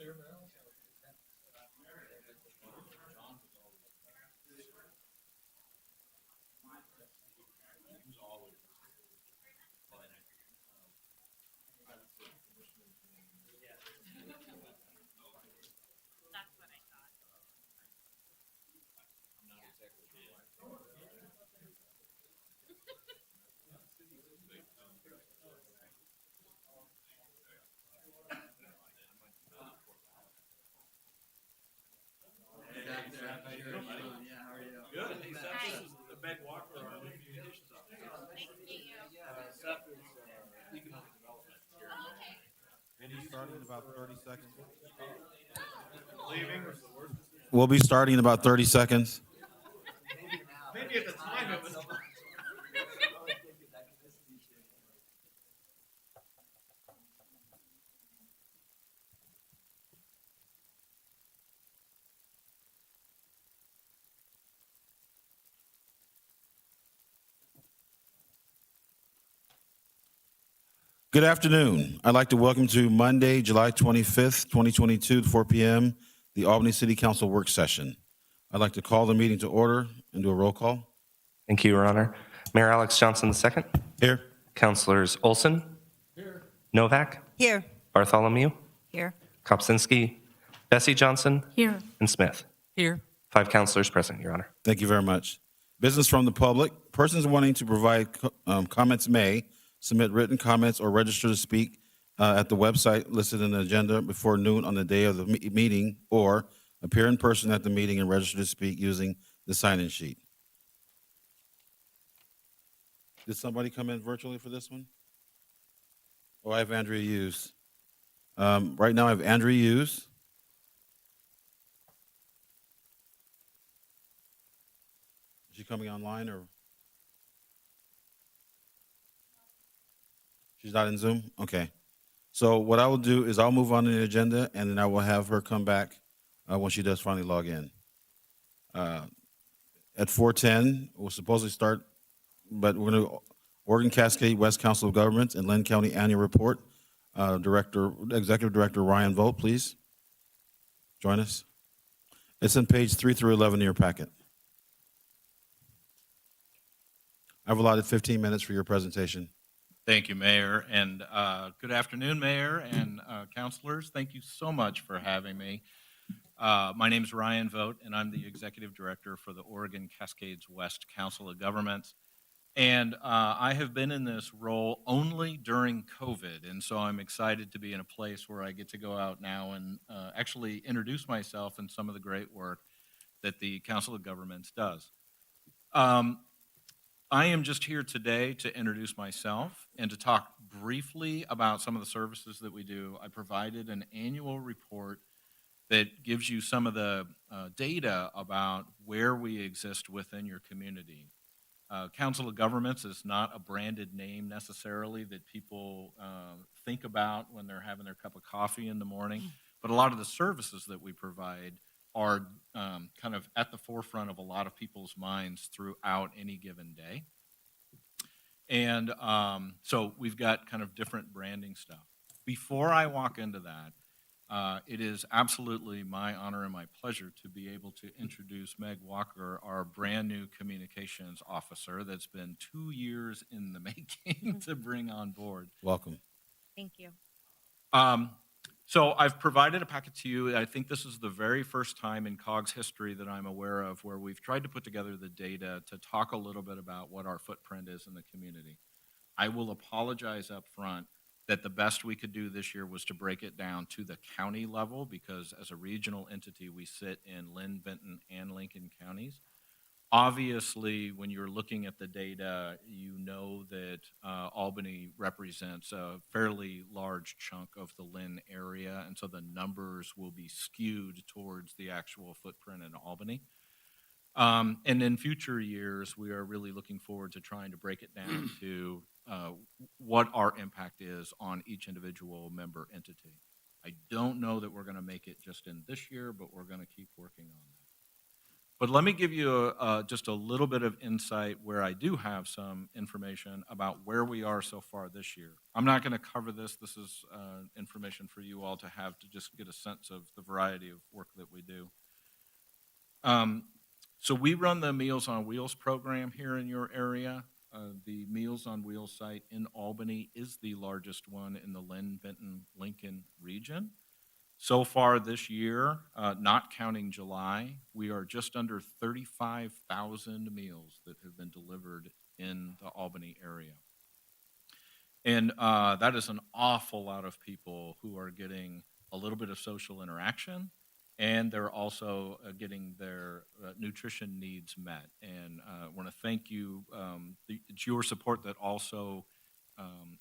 Good. Hey, Seth, this is Meg Walker, our new communications officer. Seth is economic development here. We'll be starting in about 30 seconds. Leaving was the worst decision. We'll be starting in about 30 seconds. Maybe at the time it was. Good afternoon. I'd like to welcome to Monday, July 25th, 2022, at 4 p.m., the Albany City Council work session. I'd like to call the meeting to order and do a roll call. Thank you, Your Honor. Mayor Alex Johnson II. Here. Councilors Olson. Here. Novak. Here. Bartholomew. Here. Kopsinski. Bessie Johnson. Here. And Smith. Here. 5 councilors present, Your Honor. Thank you very much. Business from the public. Persons wanting to provide comments may submit written comments or register to speak at the website listed in the agenda before noon on the day of the meeting, or appear in person at the meeting and register to speak using the sign-in sheet. Did somebody come in virtually for this one? Oh, I have Andrea Hughes. Right now I have Andrea Hughes. Is she coming online or? She's not in Zoom? Okay. So what I will do is I'll move on to the agenda, and then I will have her come back when she does finally log in. At 4:10, we'll supposedly start, but we're going to Oregon Cascade West Council of Governments and Lynn County Annual Report. Executive Director Ryan Vogt, please join us. It's on page 3 through 11 in your packet. I've allotted 15 minutes for your presentation. Thank you, Mayor, and good afternoon, Mayor and councilors. Thank you so much for having me. My name is Ryan Vogt, and I'm the Executive Director for the Oregon Cascades West Council of Governments. And I have been in this role only during COVID, and so I'm excited to be in a place where I get to go out now and actually introduce myself and some of the great work that the Council of Governments does. I am just here today to introduce myself and to talk briefly about some of the services that we do. I provided an annual report that gives you some of the data about where we exist within your community. Council of Governments is not a branded name necessarily that people think about when they're having their cup of coffee in the morning, but a lot of the services that we provide are kind of at the forefront of a lot of people's minds throughout any given day. And so we've got kind of different branding stuff. Before I walk into that, it is absolutely my honor and my pleasure to be able to introduce Meg Walker, our brand new communications officer that's been 2 years in the making to bring on board. Welcome. Thank you. So I've provided a packet to you. I think this is the very first time in COG's history that I'm aware of where we've tried to put together the data to talk a little bit about what our footprint is in the community. I will apologize up front that the best we could do this year was to break it down to the county level, because as a regional entity, we sit in Lynn, Benton, and Lincoln counties. Obviously, when you're looking at the data, you know that Albany represents a fairly large chunk of the Lynn area, and so the numbers will be skewed towards the actual footprint in Albany. And in future years, we are really looking forward to trying to break it down to what our impact is on each individual member entity. I don't know that we're going to make it just in this year, but we're going to keep working on that. But let me give you just a little bit of insight where I do have some information about where we are so far this year. I'm not going to cover this. This is information for you all to have to just get a sense of the variety of work that we do. Um, so we run the Meals on Wheels program here in your area. The Meals on Wheels site in Albany is the largest one in the Lynn, Benton, Lincoln region. So far this year, not counting July, we are just under 35,000 meals that have been delivered in the Albany area. And that is an awful lot of people who are getting a little bit of social interaction, and they're also getting their nutrition needs met. And I want to thank you. It's your support that also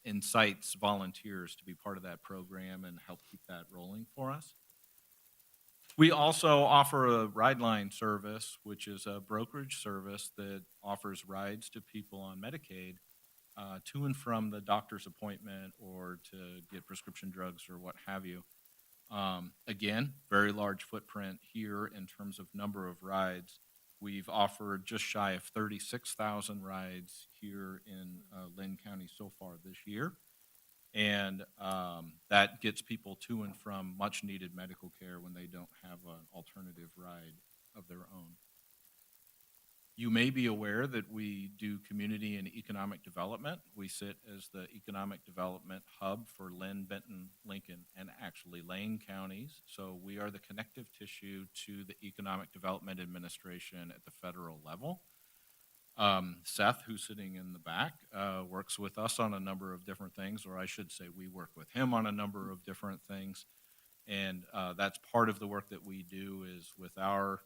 incites volunteers to be part of that program and help keep that rolling for us. We also offer a ride line service, which is a brokerage service that offers rides to people on Medicaid to and from the doctor's appointment or to get prescription drugs or what have you. Again, very large footprint here in terms of number of rides. We've offered just shy of 36,000 rides here in Lynn County so far this year. And that gets people to and from much needed medical care when they don't have an alternative ride of their own. You may be aware that we do community and economic development. We sit as the economic development hub for Lynn, Benton, Lincoln, and actually Lane counties. So we are the connective tissue to the Economic Development Administration at the federal level. Seth, who's sitting in the back, works with us on a number of different things, or I should say we work with him on a number of different things. And that's part of the work that we do is with our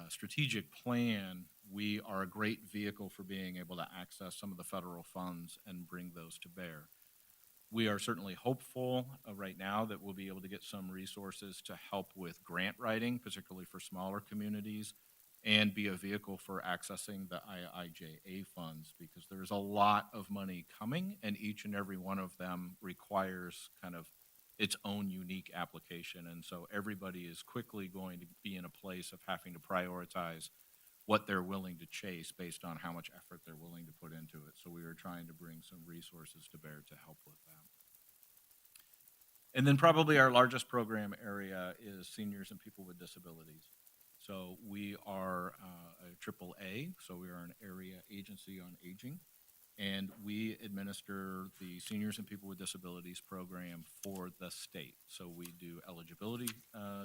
strategic plan, we are a great vehicle for being able to access some of the federal funds and bring those to bear. We are certainly hopeful right now that we'll be able to get some resources to help with grant writing, particularly for smaller communities, and be a vehicle for accessing the IIJA funds because there's a lot of money coming and each and every one of them requires kind of its own unique application. And so everybody is quickly going to be in a place of having to prioritize what they're willing to chase based on how much effort they're willing to put into it. So we are trying to bring some resources to bear to help with that. And then probably our largest program area is seniors and people with disabilities. So we are a triple A, so we are an area agency on aging, and we administer the Seniors and People with Disabilities program for the state. So we do eligibility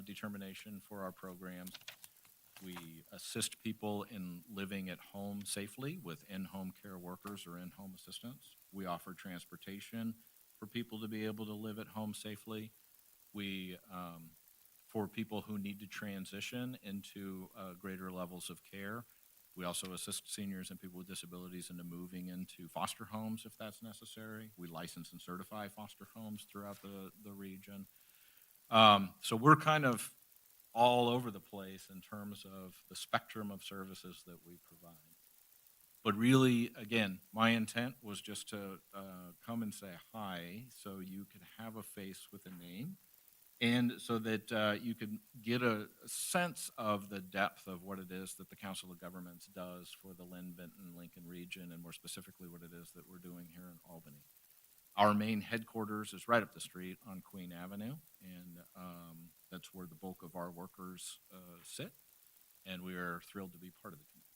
determination for our programs. We assist people in living at home safely with in-home care workers or in-home assistants. We offer transportation for people to be able to live at home safely. We for people who need to transition into greater levels of care. We also assist seniors and people with disabilities into moving into foster homes if that's necessary. We license and certify foster homes throughout the region. So we're kind of all over the place in terms of the spectrum of services that we provide. But really, again, my intent was just to come and say hi so you could have a face with a name and so that you could get a sense of the depth of what it is that the Council of Governments does for the Lynn, Benton, Lincoln region, and more specifically what it is that we're doing here in Albany. Our main headquarters is right up the street on Queen Avenue, and that's where the bulk of our workers sit, and we are thrilled to be part of the community.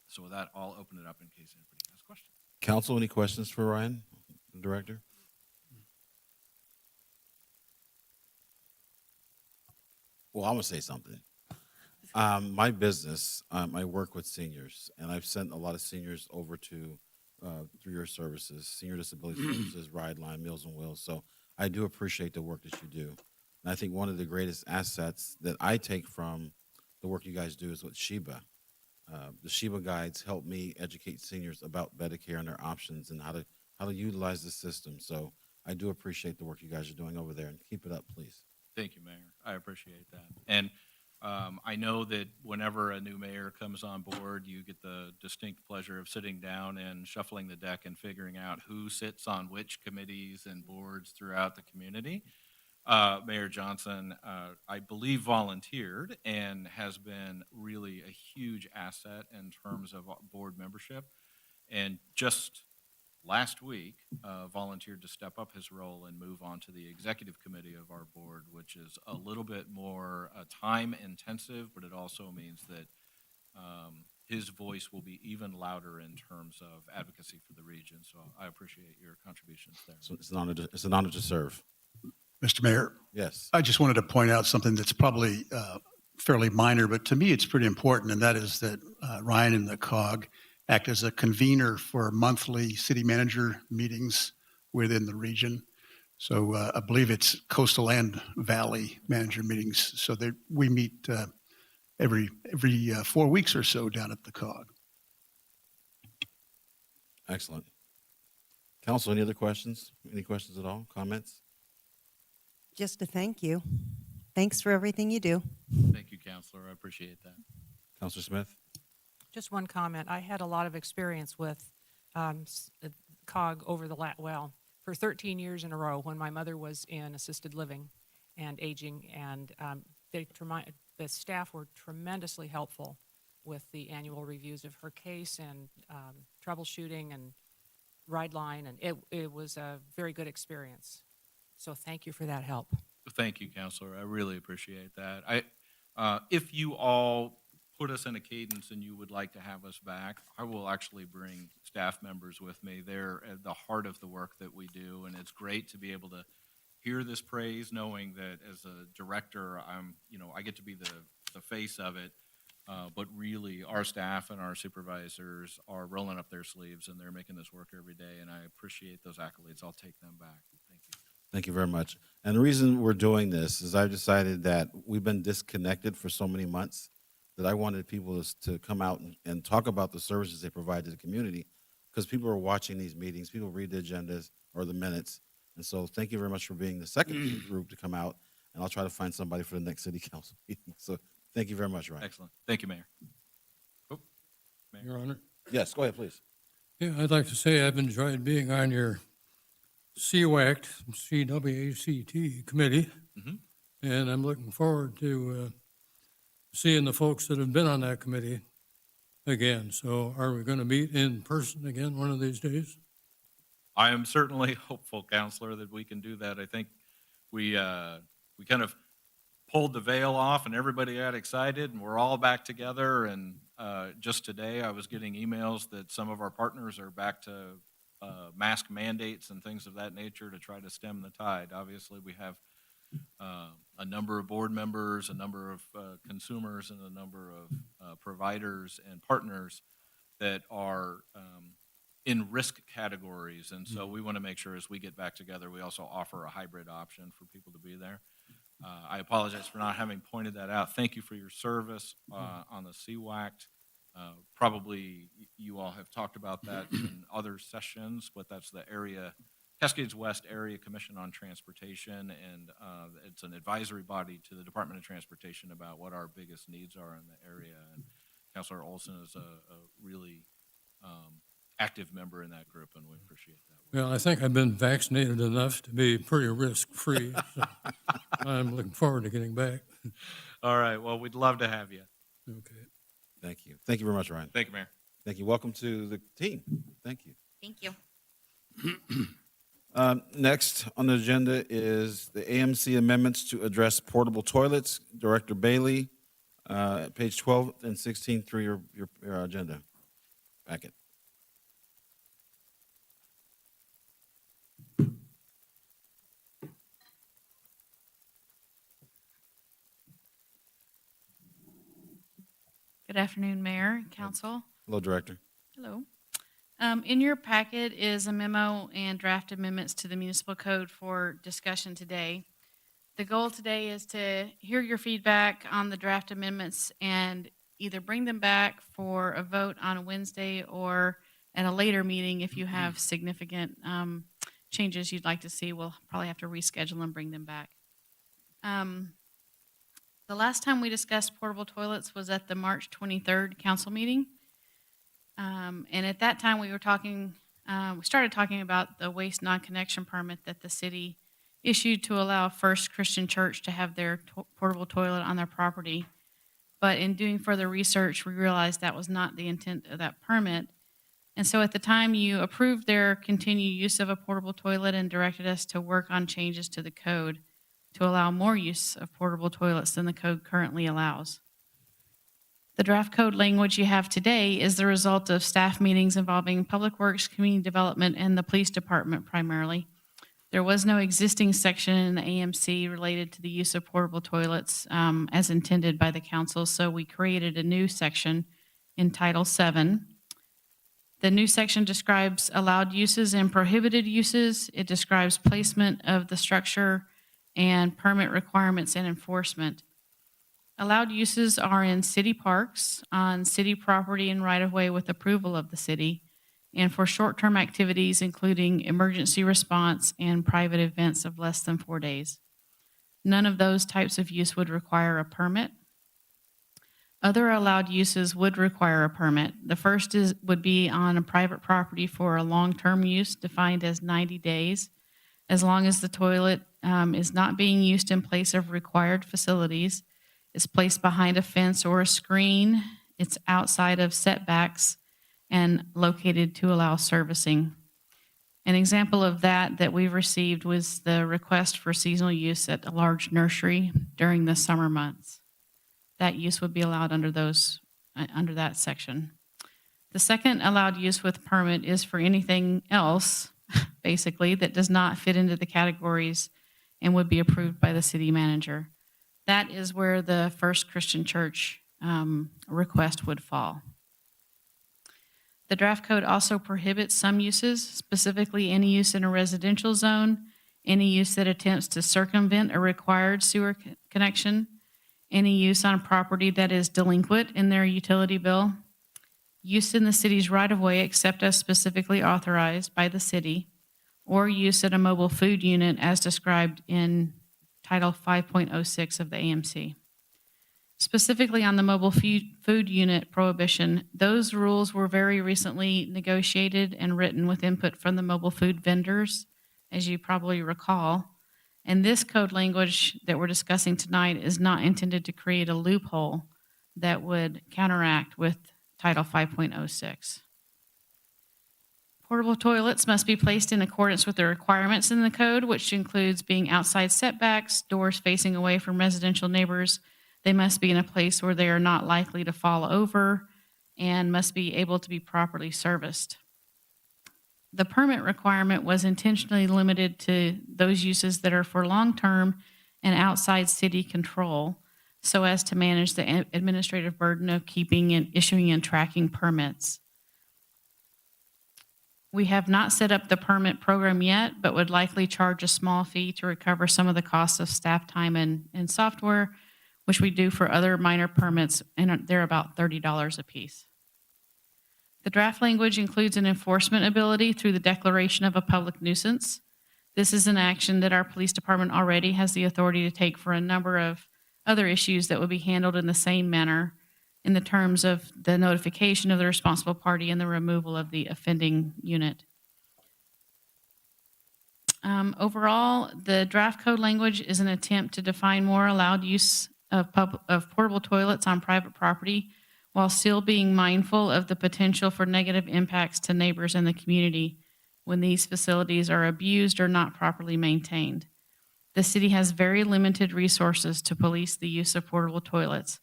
So with that, I'll open it up in case anybody has questions. Council, any questions for Ryan, the director? Well, I'm gonna say something. My business, I work with seniors, and I've sent a lot of seniors over to through your services, Senior Disability Services, Ride Line, Meals on Wheels. So I do appreciate the work that you do. And I think one of the greatest assets that I take from the work you guys do is with Sheba. The Sheba guides help me educate seniors about Medicare and their options and how to utilize the system. So I do appreciate the work you guys are doing over there, and keep it up, please. Thank you, Mayor. I appreciate that. And I know that whenever a new mayor comes on board, you get the distinct pleasure of sitting down and shuffling the deck and figuring out who sits on which committees and boards throughout the community. Mayor Johnson, I believe volunteered and has been really a huge asset in terms of board membership. And just last week, volunteered to step up his role and move on to the executive committee of our board, which is a little bit more time intensive, but it also means that his voice will be even louder in terms of advocacy for the region. So I appreciate your contributions there. So it's an honor to serve. Mr. Mayor, Yes. I just wanted to point out something that's probably fairly minor, but to me it's pretty important, and that is that Ryan and the COG act as a convener for monthly city manager meetings within the region. So I believe it's coastal and valley manager meetings. So that we meet every 4 weeks or so down at the COG. Excellent. Council, any other questions? Any questions at all? Comments? Just to thank you. Thanks for everything you do. Thank you, Counselor. I appreciate that. Councilor Smith? Just one comment. I had a lot of experience with COG over the for 13 years in a row when my mother was in assisted living and aging, and the staff were tremendously helpful with the annual reviews of her case and troubleshooting and ride line, and it was a very good experience. So thank you for that help. Thank you, Counselor. I really appreciate that. If you all put us in a cadence and you would like to have us back, I will actually bring staff members with me. They're at the heart of the work that we do, and it's great to be able to hear this praise, knowing that as a director, I get to be the face of it. But really, our staff and our supervisors are rolling up their sleeves, and they're making this work every day, and I appreciate those accolades. I'll take them back. Thank you. Thank you very much. And the reason we're doing this is I've decided that we've been disconnected for so many months that I wanted people to come out and talk about the services they provide to the community, because people are watching these meetings, people read the agendas or the minutes. And so thank you very much for being the second group to come out, and I'll try to find somebody for the next city council meeting. So thank you very much, Ryan. Excellent. Thank you, Mayor. Oh, Mayor. Your Honor. Yes, go ahead, please. Yeah, I'd like to say I've enjoyed being on your CWACT, CWACT committee, and I'm looking forward to seeing the folks that have been on that committee again. So are we going to meet in person again one of these days? I am certainly hopeful, Counselor, that we can do that. I think we kind of pulled the veil off and everybody got excited and we're all back together. And just today I was getting emails that some of our partners are back to mask mandates and things of that nature to try to stem the tide. Obviously, we have a number of board members, a number of consumers, and a number of providers and partners that are in risk categories. And so we want to make sure as we get back together, we also offer a hybrid option for people to be there. I apologize for not having pointed that out. Thank you for your service on the CWACT. Probably you all have talked about that in other sessions, but that's the Cascades West Area Commission on Transportation, and it's an advisory body to the Department of Transportation about what our biggest needs are in the area. And Councilor Olson is a really active member in that group, and we appreciate that. Well, I think I've been vaccinated enough to be pretty risk-free. So I'm looking forward to getting back. All right. Well, we'd love to have you. Okay. Thank you. Thank you very much, Ryan. Thank you, Mayor. Thank you. Welcome to the team. Thank you. Thank you. Next on the agenda is the AMC amendments to address portable toilets. Director Bailey, page 12 and 16 through your agenda packet. Good afternoon, Mayor, Council. Hello, Director. Hello. In your packet is a memo and draft amendments to the municipal code for discussion today. The goal today is to hear your feedback on the draft amendments and either bring them back for a vote on a Wednesday or at a later meeting if you have significant changes you'd like to see. We'll probably have to reschedule and bring them back. The last time we discussed portable toilets was at the March 23rd council meeting. And at that time, we started talking about the waste non-connection permit that the city issued to allow First Christian Church to have their portable toilet on their property. But in doing further research, we realized that was not the intent of that permit. And so at the time, you approved their continued use of a portable toilet and directed us to work on changes to the code to allow more use of portable toilets than the code currently allows. The draft code language you have today is the result of staff meetings involving Public Works, Community Development, and the Police Department primarily. There was no existing section in the AMC related to the use of portable toilets as intended by the council, so we created a new section in Title VII. The new section describes allowed uses and prohibited uses. It describes placement of the structure and permit requirements and enforcement. Allowed uses are in city parks, on city property and right-of-way with approval of the city, and for short-term activities including emergency response and private events of less than 4 days. None of those types of use would require a permit. Other allowed uses would require a permit. The first would be on a private property for a long-term use defined as 90 days, as long as the toilet is not being used in place of required facilities, is placed behind a fence or a screen, it's outside of setbacks, and located to allow servicing. An example of that we've received was the request for seasonal use at a large nursery during the summer months. That use would be allowed under that section. The second allowed use with permit is for anything else, basically, that does not fit into the categories and would be approved by the city manager. That is where the First Christian Church request would fall. The draft code also prohibits some uses, specifically any use in a residential zone, any use that attempts to circumvent a required sewer connection, any use on property that is delinquent in their utility bill, use in the city's right-of-way except as specifically authorized by the city, or use at a mobile food unit as described in Title 5.06 of the AMC. Specifically on the mobile food unit prohibition, those rules were very recently negotiated and written with input from the mobile food vendors, as you probably recall. And this code language that we're discussing tonight is not intended to create a loophole that would counteract with Title 5.06. Portable toilets must be placed in accordance with the requirements in the code, which includes being outside setbacks, doors facing away from residential neighbors. They must be in a place where they are not likely to fall over and must be able to be properly serviced. The permit requirement was intentionally limited to those uses that are for long-term and outside city control, so as to manage the administrative burden of keeping and issuing and tracking permits. We have not set up the permit program yet, but would likely charge a small fee to recover some of the costs of staff time and software, which we do for other minor permits, and they're about $30 a piece. The draft language includes an enforcement ability through the declaration of a public nuisance. This is an action that our police department already has the authority to take for a number of other issues that would be handled in the same manner in the terms of the notification of the responsible party and the removal of the offending unit. Overall, the draft code language is an attempt to define more allowed use of portable toilets on private property while still being mindful of the potential for negative impacts to neighbors in the community when these facilities are abused or not properly maintained. The city has very limited resources to police the use of portable toilets.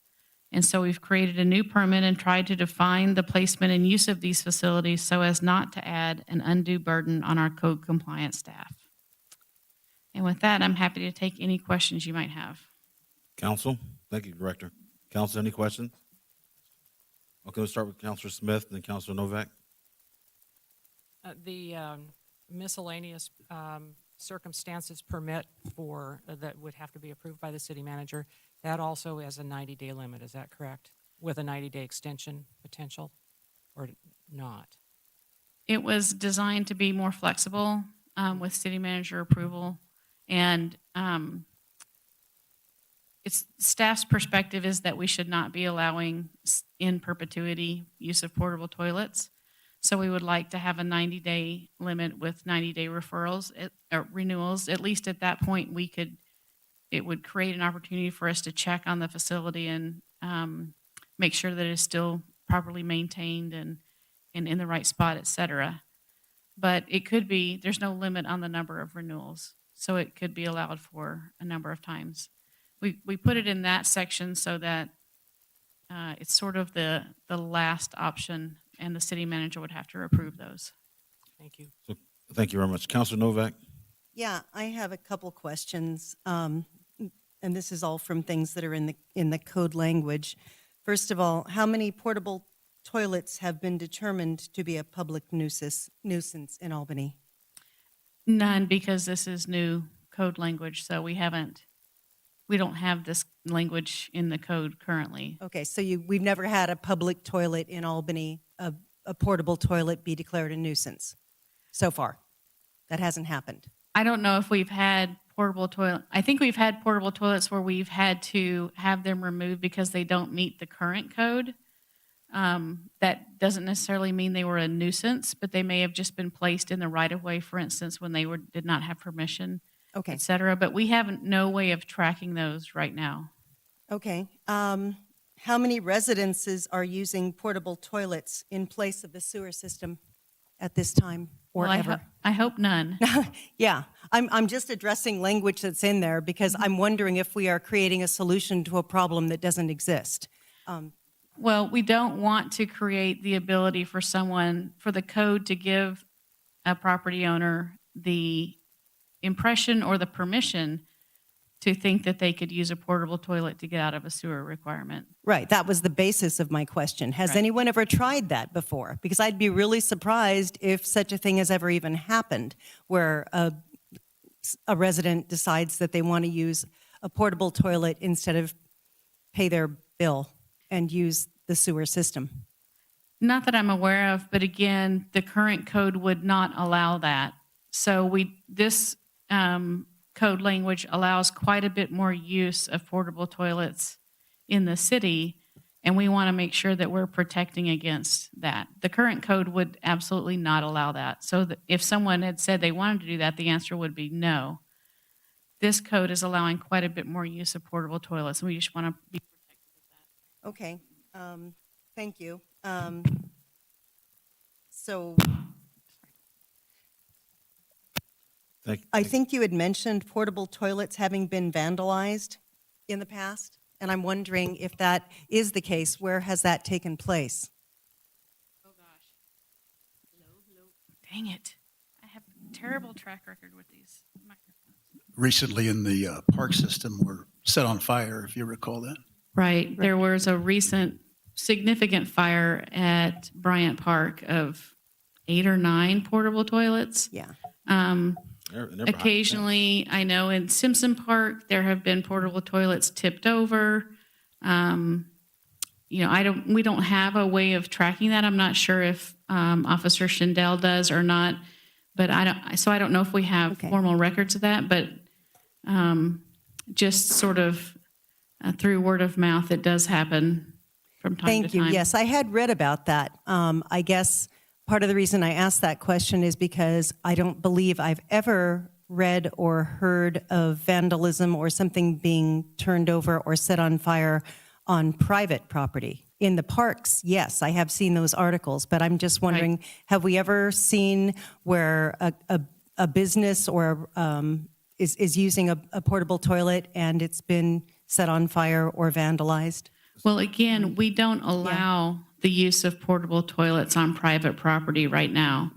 And so we've created a new permit and tried to define the placement and use of these facilities so as not to add an undue burden on our code compliance staff. And with that, I'm happy to take any questions you might have. Council? Thank you, Director. Council, any questions? Okay, we'll start with Councilor Smith and then Councilor Novak. The miscellaneous circumstances permit for that would have to be approved by the city manager, that also has a 90-day limit, is that correct? With a 90-day extension potential or not? It was designed to be more flexible with city manager approval. And it's staff's perspective is that we should not be allowing in perpetuity use of portable toilets. So we would like to have a 90-day limit with 90-day referrals, or renewals. At least at that point, it would create an opportunity for us to check on the facility and make sure that it's still properly maintained and in the right spot, et cetera. But it could be, there's no limit on the number of renewals, so it could be allowed for a number of times. We put it in that section so that it's sort of the last option, and the city manager would have to approve those. Thank you. Thank you very much. Councilor Novak? Yeah, I have a couple questions, and this is all from things that are in the code language. First of all, how many portable toilets have been determined to be a public nuisance in Albany? None, because this is new code language, so we don't have this language in the code currently. Okay, so we've never had a public toilet in Albany, a portable toilet be declared a nuisance so far. That hasn't happened. I don't know if we've had portable toilet. I think we've had portable toilets where we've had to have them removed because they don't meet the current code. That doesn't necessarily mean they were a nuisance, but they may have just been placed in the right of way, for instance, when they did not have permission, Okay, et cetera. But we have no way of tracking those right now. okay. How many residences are using portable toilets in place of the sewer system at this time or Well, ever? I hope none. Yeah, I'm just addressing language that's in there because I'm wondering if we are creating a solution to a problem that doesn't exist. Well, we don't want to create the ability for the code to give a property owner the impression or the permission to think that they could use a portable toilet to get out of a sewer requirement. Right, that was the basis of my question. Has Right. anyone ever tried that before? Because I'd be really surprised if such a thing has ever even happened, where a resident decides that they want to use a portable toilet instead of pay their bill and use the sewer system. Not that I'm aware of, but again, the current code would not allow that. So this code language allows quite a bit more use of portable toilets in the city, and we want to make sure that we're protecting against that. The current code would absolutely not allow that. So if someone had said they wanted to do that, the answer would be no. This code is allowing quite a bit more use of portable toilets, and we just want to be protective of that. Okay, thank you. So I think you had mentioned portable toilets having been vandalized in the past, and I'm wondering if that is the case, where has that taken place? Oh, gosh. Hello. Dang it. I have a terrible track record with these microphones. Recently in the park system were set on fire, if you recall that. Right. There was a recent significant fire at Bryant Park of 8 or 9 portable toilets. Yeah. They're behind Occasionally, I know in Simpson Park, there have been portable toilets tipped over. We don't have a way of tracking that. I'm not sure if Officer Schindel does or not, but I don't know if we have Okay. formal records of that, but just sort of through word of mouth, it does happen from time to Thank you. time. Yes, I had read about that. I guess part of the reason I asked that question is because I don't believe I've ever read or heard of vandalism or something being turned over or set on fire on private property. In the parks, yes, I have seen those articles, but I'm just wondering, have we ever seen where a business or is using a portable toilet and it's been set on fire or vandalized? Well, again, we don't allow the use of portable toilets on private property right now.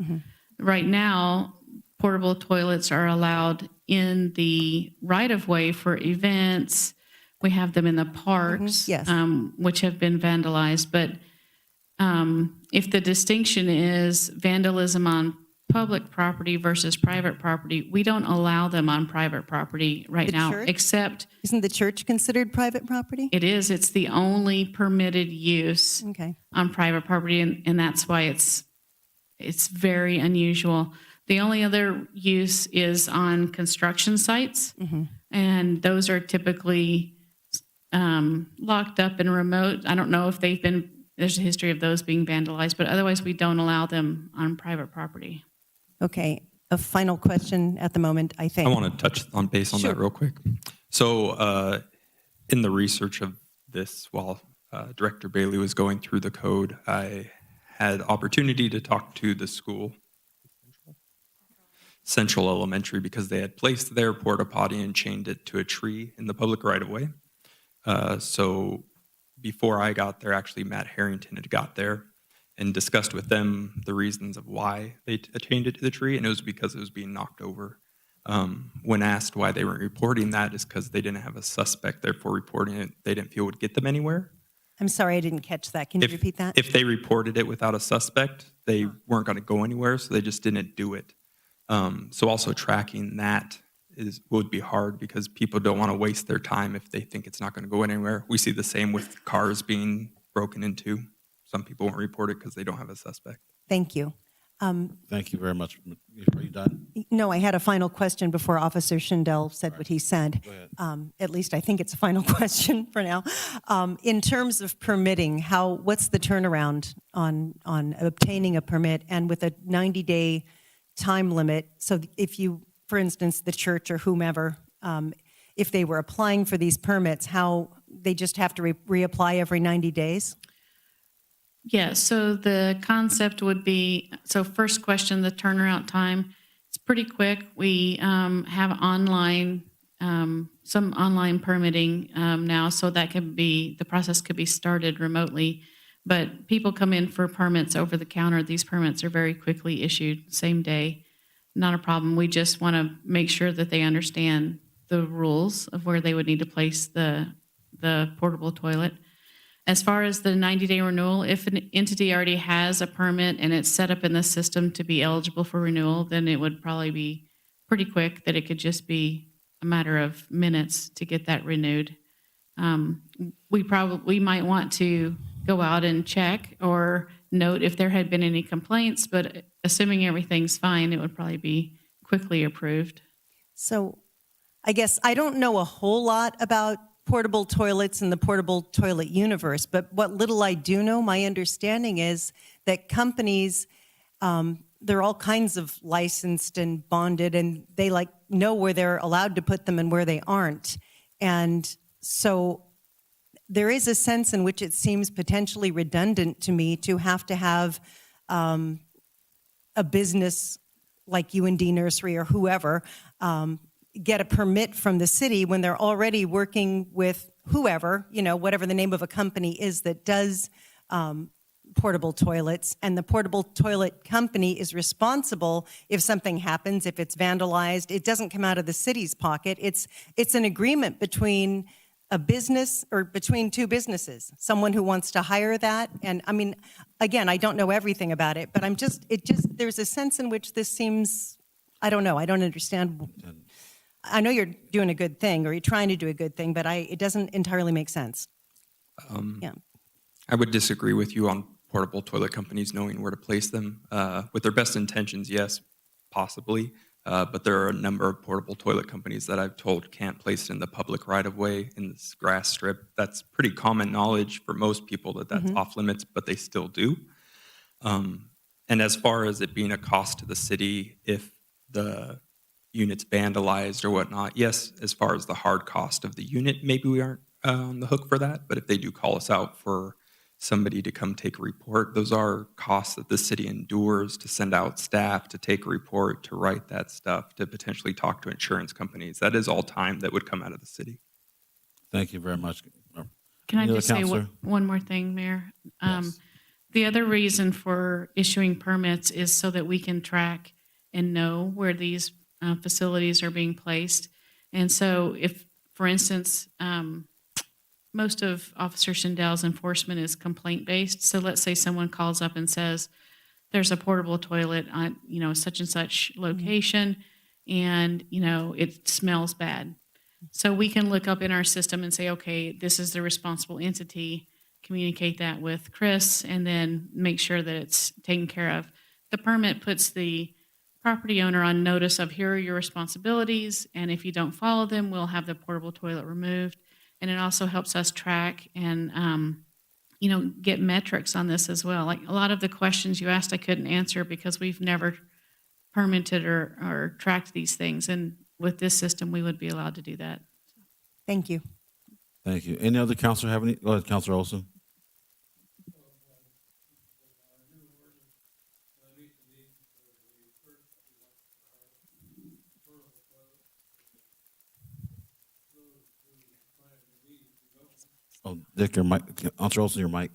Right now, portable toilets are allowed in the right-of-way for events. We have them in the parks, Yes. which have been vandalized. But if the distinction is vandalism on public property versus private property, we don't allow them on private property right The now, church? except Isn't the church considered private property? it's the only permitted use Okay. on private property, and that's why it's very unusual. The only other use is on construction sites, and those are typically locked up and remote. I don't know if they've been there's a history of those being vandalized, but otherwise we don't allow them on private property. Okay, a final question at the moment, I think. I want to touch on base on Sure. that real quick. So in the research of this, while Director Bailey was going through the code, I had opportunity to talk to the school, Central Elementary, because they had placed their porta potty and chained it to a tree in the public right of way. So before I got there, actually Matt Harrington had got there and discussed with them the reasons of why they chained it to the tree, and it was because it was being knocked over. When asked why they weren't reporting that, is because they didn't have a suspect, therefore reporting it they didn't feel would get them anywhere. I'm sorry, I didn't catch that. Can you repeat that? If they reported it without a suspect, they weren't going to go anywhere, so they just didn't do it. So also tracking that would be hard because people don't want to waste their time if they think it's not going to go anywhere. We see the same with cars being broken into. Some people won't report it because they don't have a suspect. Thank you. Thank you very much. Are you done? No, I had a final question before Officer Schindel said what he said. At least I think it's a final question for now. In terms of permitting, what's the turnaround on obtaining a permit and with a 90-day time limit? So if you, for instance, the church or whomever, if they were applying for these permits, how they just have to reapply every 90 days? Yeah, so the concept would be, so first question, the turnaround time, it's pretty quick. We have online, some online permitting now, so that could be, the process could be started remotely. But people come in for permits over the counter. These permits are very quickly issued, same day, not a problem. We just want to make sure that they understand the rules of where they would need to place the portable toilet. As far as the 90-day renewal, if an entity already has a permit and it's set up in the system to be eligible for renewal, then it would probably be pretty quick, that it could just be a matter of minutes to get that renewed. We might want to go out and check or note if there had been any complaints, but assuming everything's fine, it would probably be quickly approved. So I guess I don't know a whole lot about portable toilets in the portable toilet universe, but what little I do know, my understanding is that companies, they're all kinds of licensed and bonded, and they know where they're allowed to put them and where they aren't. And so there is a sense in which it seems potentially redundant to me to have a business like UND Nursery or whoever get a permit from the city when they're already working with whoever, whatever the name of a company is that does portable toilets, and the portable toilet company is responsible if something happens, if it's vandalized. It doesn't come out of the city's pocket. It's an agreement between a business or between two businesses, someone who wants to hire that. And I mean, again, I don't know everything about it, but there's a sense in which this seems, I don't know, I don't understand. I know you're doing a good thing, or you're trying to do a good thing, but it doesn't entirely make sense. Yeah. I would disagree with you on portable toilet companies knowing where to place them. With their best intentions, yes, possibly. But there are a number of portable toilet companies that I've told can't place it in the public right-of-way in this grass strip. That's pretty common knowledge for most people that's off limits, but they still do. And as far as it being a cost to the city, if the unit's vandalized or whatnot, yes, as far as the hard cost of the unit, maybe we aren't on the hook for that. But if they do call us out for somebody to come take a report, those are costs that the city endures to send out staff to take a report, to write that stuff, to potentially talk to insurance companies. That is all time that would come out of the city. Thank you very much. Can I Any other just say counselor? one more thing, Mayor? Yes. The other reason for issuing permits is so that we can track and know where these facilities are being placed. And so if, for instance, most of Officer Schindel's enforcement is complaint-based. So let's say someone calls up and says, there's a portable toilet on, such and such location, and, it smells bad. So we can look up in our system and say, okay, this is the responsible entity, communicate that with Chris, and then make sure that it's taken care of. The permit puts the property owner on notice of, here are your responsibilities, and if you don't follow them, we'll have the portable toilet removed. And it also helps us track and get metrics on this as well. Like a lot of the questions you asked, I couldn't answer because we've never permitted or tracked these things. And with this system, we would be allowed to do that. Thank you. Thank you. Any other counselor have any? Go ahead, Counselor Olson. Oh, Dick, your mic. Counselor Olson, your mic.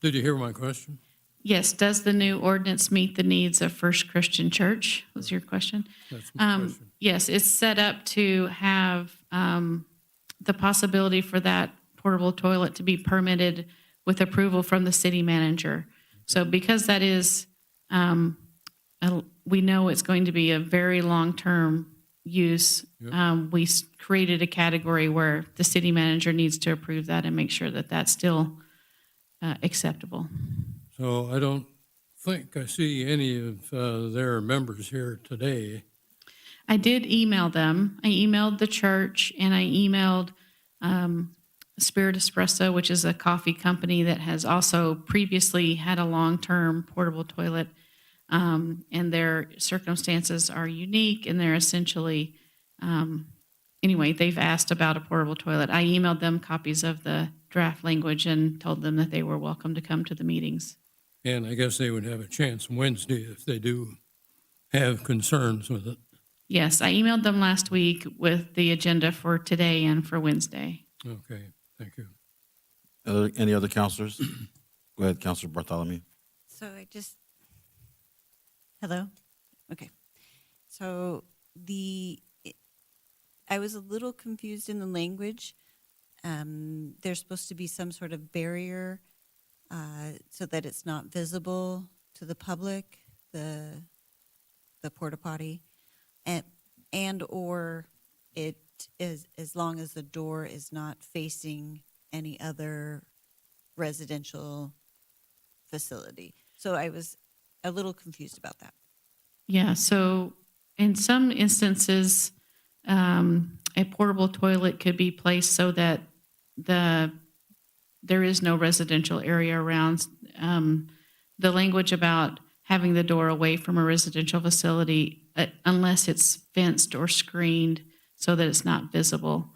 Did you hear my question? Yes, does the new ordinance meet the needs of First Christian Church? Was your question? That's my question. Yes, it's set up to have the possibility for that portable toilet to be permitted with approval from the city manager. So because that is, we know it's going to be a very long-term use, we created a category where the city manager needs to approve that and make sure that that's still acceptable. So I don't think I see any of their members here today. I did email them. I emailed the church and I emailed Spirit Espresso, which is a coffee company that has also previously had a long-term portable toilet. And their circumstances are unique and they're essentially, anyway, they've asked about a portable toilet. I emailed them copies of the draft language and told them that they were welcome to come to the meetings. And I guess they would have a chance Wednesday if they do have concerns with it. Yes, I emailed them last week with the agenda for today and for Wednesday. Okay, thank you. Any other counselors? Go ahead, Counselor Bartholomew. So hello? Okay. So I was a little confused in the language. There's supposed to be some sort of barrier so that it's not visible to the public, the porta potty, and or it is as long as the door is not facing any other residential facility. So I was a little confused about that. Yeah, so in some instances, a portable toilet could be placed so that there is no residential area around. The language about having the door away from a residential facility, unless it's fenced or screened so that it's not visible.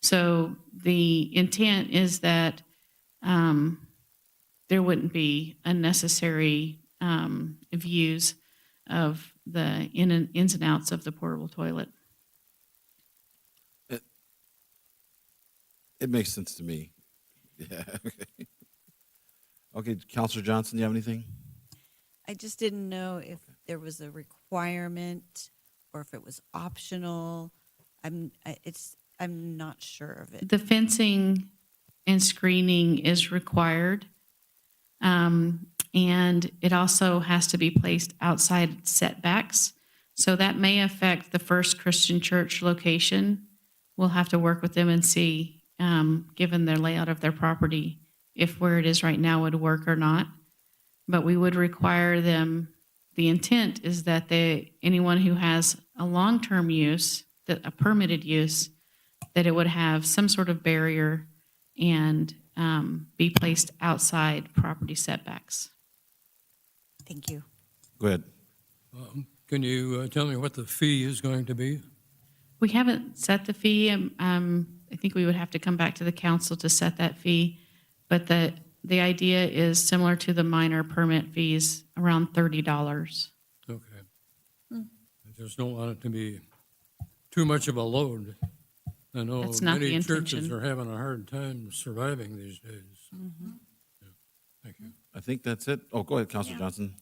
So the intent is that there wouldn't be unnecessary views of the ins and outs of the portable toilet. It makes sense to me. Yeah. Okay. Okay, Counselor Johnson, do you have anything? I just didn't know if there was a requirement or if it was optional. I'm not sure of it. The fencing and screening is required. And it also has to be placed outside setbacks. So that may affect the First Christian Church location. We'll have to work with them and see, given their layout of their property, if where it is right now would work or not. But we would require them, the intent is that anyone who has a long-term use, a permitted use, that it would have some sort of barrier and be placed outside property setbacks. Thank you. Go ahead. Can you tell me what the fee is going to be? We haven't set the fee. I think we would have to come back to the council to set that fee. But the idea is similar to the minor permit fees, around $30. Okay. I just don't want it to be too much of a load. I know That's not the many churches intention. are having a hard time surviving these days. Yeah. Thank you. I think that's it. Oh, go ahead, Counselor Johnson.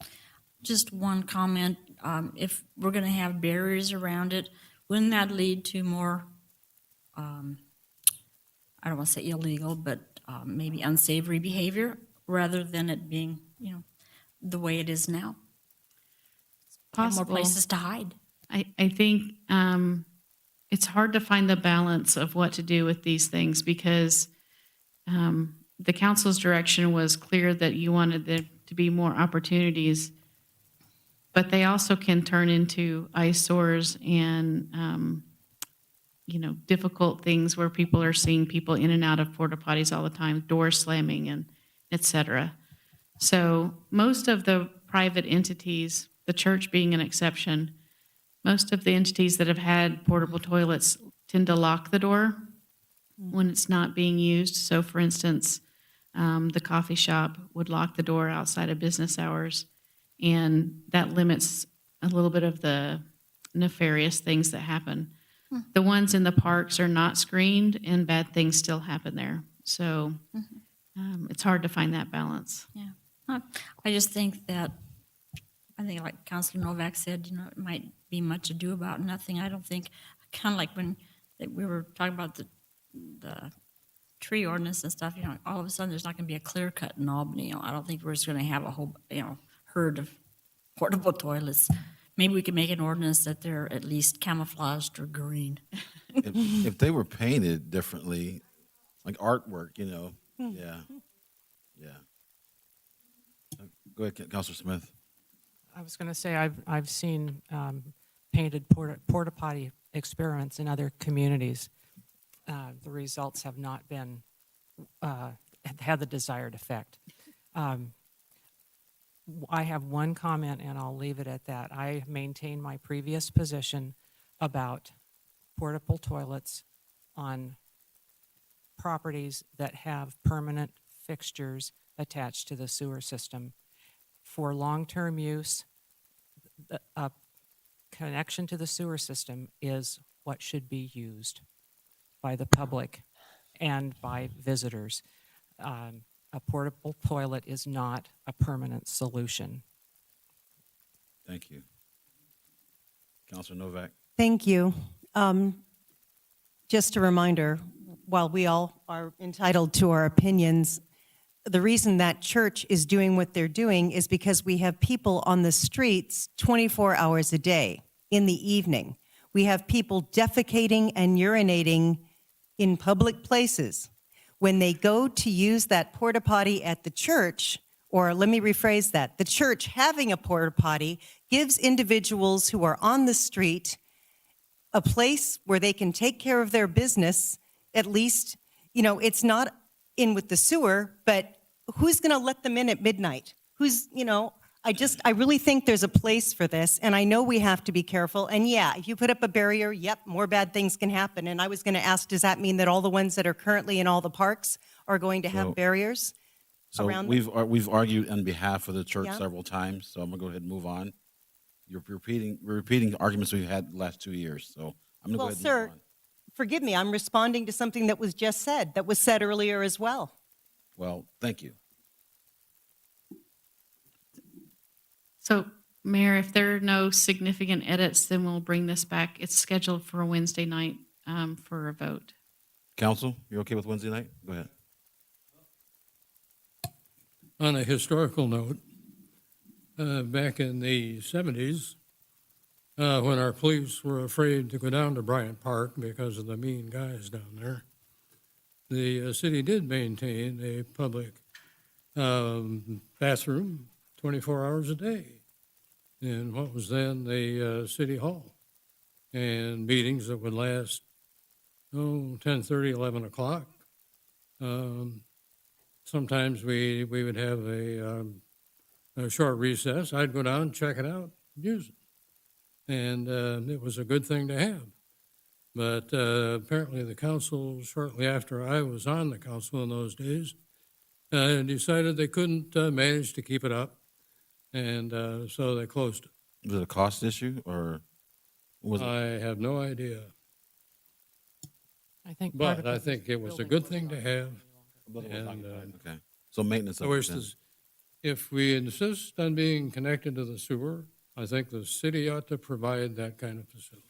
Just one comment. If we're going to have barriers around it, wouldn't that lead to more, I don't want to say illegal, but maybe unsavory behavior rather than it being, the way it is now? Have more Possible. places to hide. I think it's hard to find the balance of what to do with these things because the council's direction was clear that you wanted there to be more opportunities, but they also can turn into eyesores and difficult things where people are seeing people in and out of porta potties all the time, doors slamming and et cetera. So most of the private entities, the church being an exception, most of the entities that have had portable toilets tend to lock the door when it's not being used. So for instance, the coffee shop would lock the door outside of business hours, and that limits a little bit of the nefarious things that happen. The ones in the parks are not screened, and bad things still happen there. So it's hard to find that balance. Yeah. I just think that, I think like Councilor Novak said, it might be much ado about nothing. I don't think, kind of like when we were talking about the tree ordinance and stuff, all of a sudden there's not going to be a clear cut in Albany. I don't think we're just going to have a whole, herd of portable toilets. Maybe we could make an ordinance that they're at least camouflaged or green. If they were painted differently, like artwork, yeah. Go ahead, Councilor Smith. I was going to say I've seen painted porta potty experiments in other communities. The results have not been had the desired effect. I have one comment, and I'll leave it at that. I maintain my previous position about portable toilets on properties that have permanent fixtures attached to the sewer system. For long-term use, a connection to the sewer system is what should be used by the public and by visitors. A portable toilet is not a permanent solution. Thank you. Councilor Novak. Thank you. Just a reminder, while we all are entitled to our opinions, the reason that church is doing what they're doing is because we have people on the streets 24 hours a day in the evening. We have people defecating and urinating in public places. When they go to use that porta potty at the church, or let me rephrase that, the church having a porta potty gives individuals who are on the street a place where they can take care of their business. At least, it's not in with the sewer, but who's going to let them in at midnight? I really think there's a place for this, and I know we have to be careful. And yeah, if you put up a barrier, more bad things can happen. And I was going to ask, does that mean that all the ones that are currently in all the parks are going to have barriers around them? We've argued on behalf of the church Yeah. several times, so I'm gonna go ahead and move on. We're repeating arguments we've had the last 2 years, so I'm gonna go Well, ahead and sir, move on. forgive me, I'm responding to something that was just said, that was said earlier as well. Well, thank you. So, Mayor, if there are no significant edits, then we'll bring this back. It's scheduled for a Wednesday night for a vote. Council, you're okay with Wednesday night? Go ahead. On a historical note, back in the 70s, when our police were afraid to go down to Bryant Park because of the mean guys down there, the city did maintain a public bathroom 24 hours a day in what was then the city hall, and meetings that would last 10:30, 11 o'clock. Sometimes we would have a short recess. I'd go down, check it out, use it, and it was a good thing to have. But apparently the council, shortly after I was on the council in those days, decided they couldn't manage to keep it up, and so they closed it. Was it a cost issue, or was it? I have no idea, I think, but I think it was a good thing to have. And Okay, so maintenance. I of it wish then. this, if we insist on being connected to the sewer, I think the city ought to provide that kind of facility.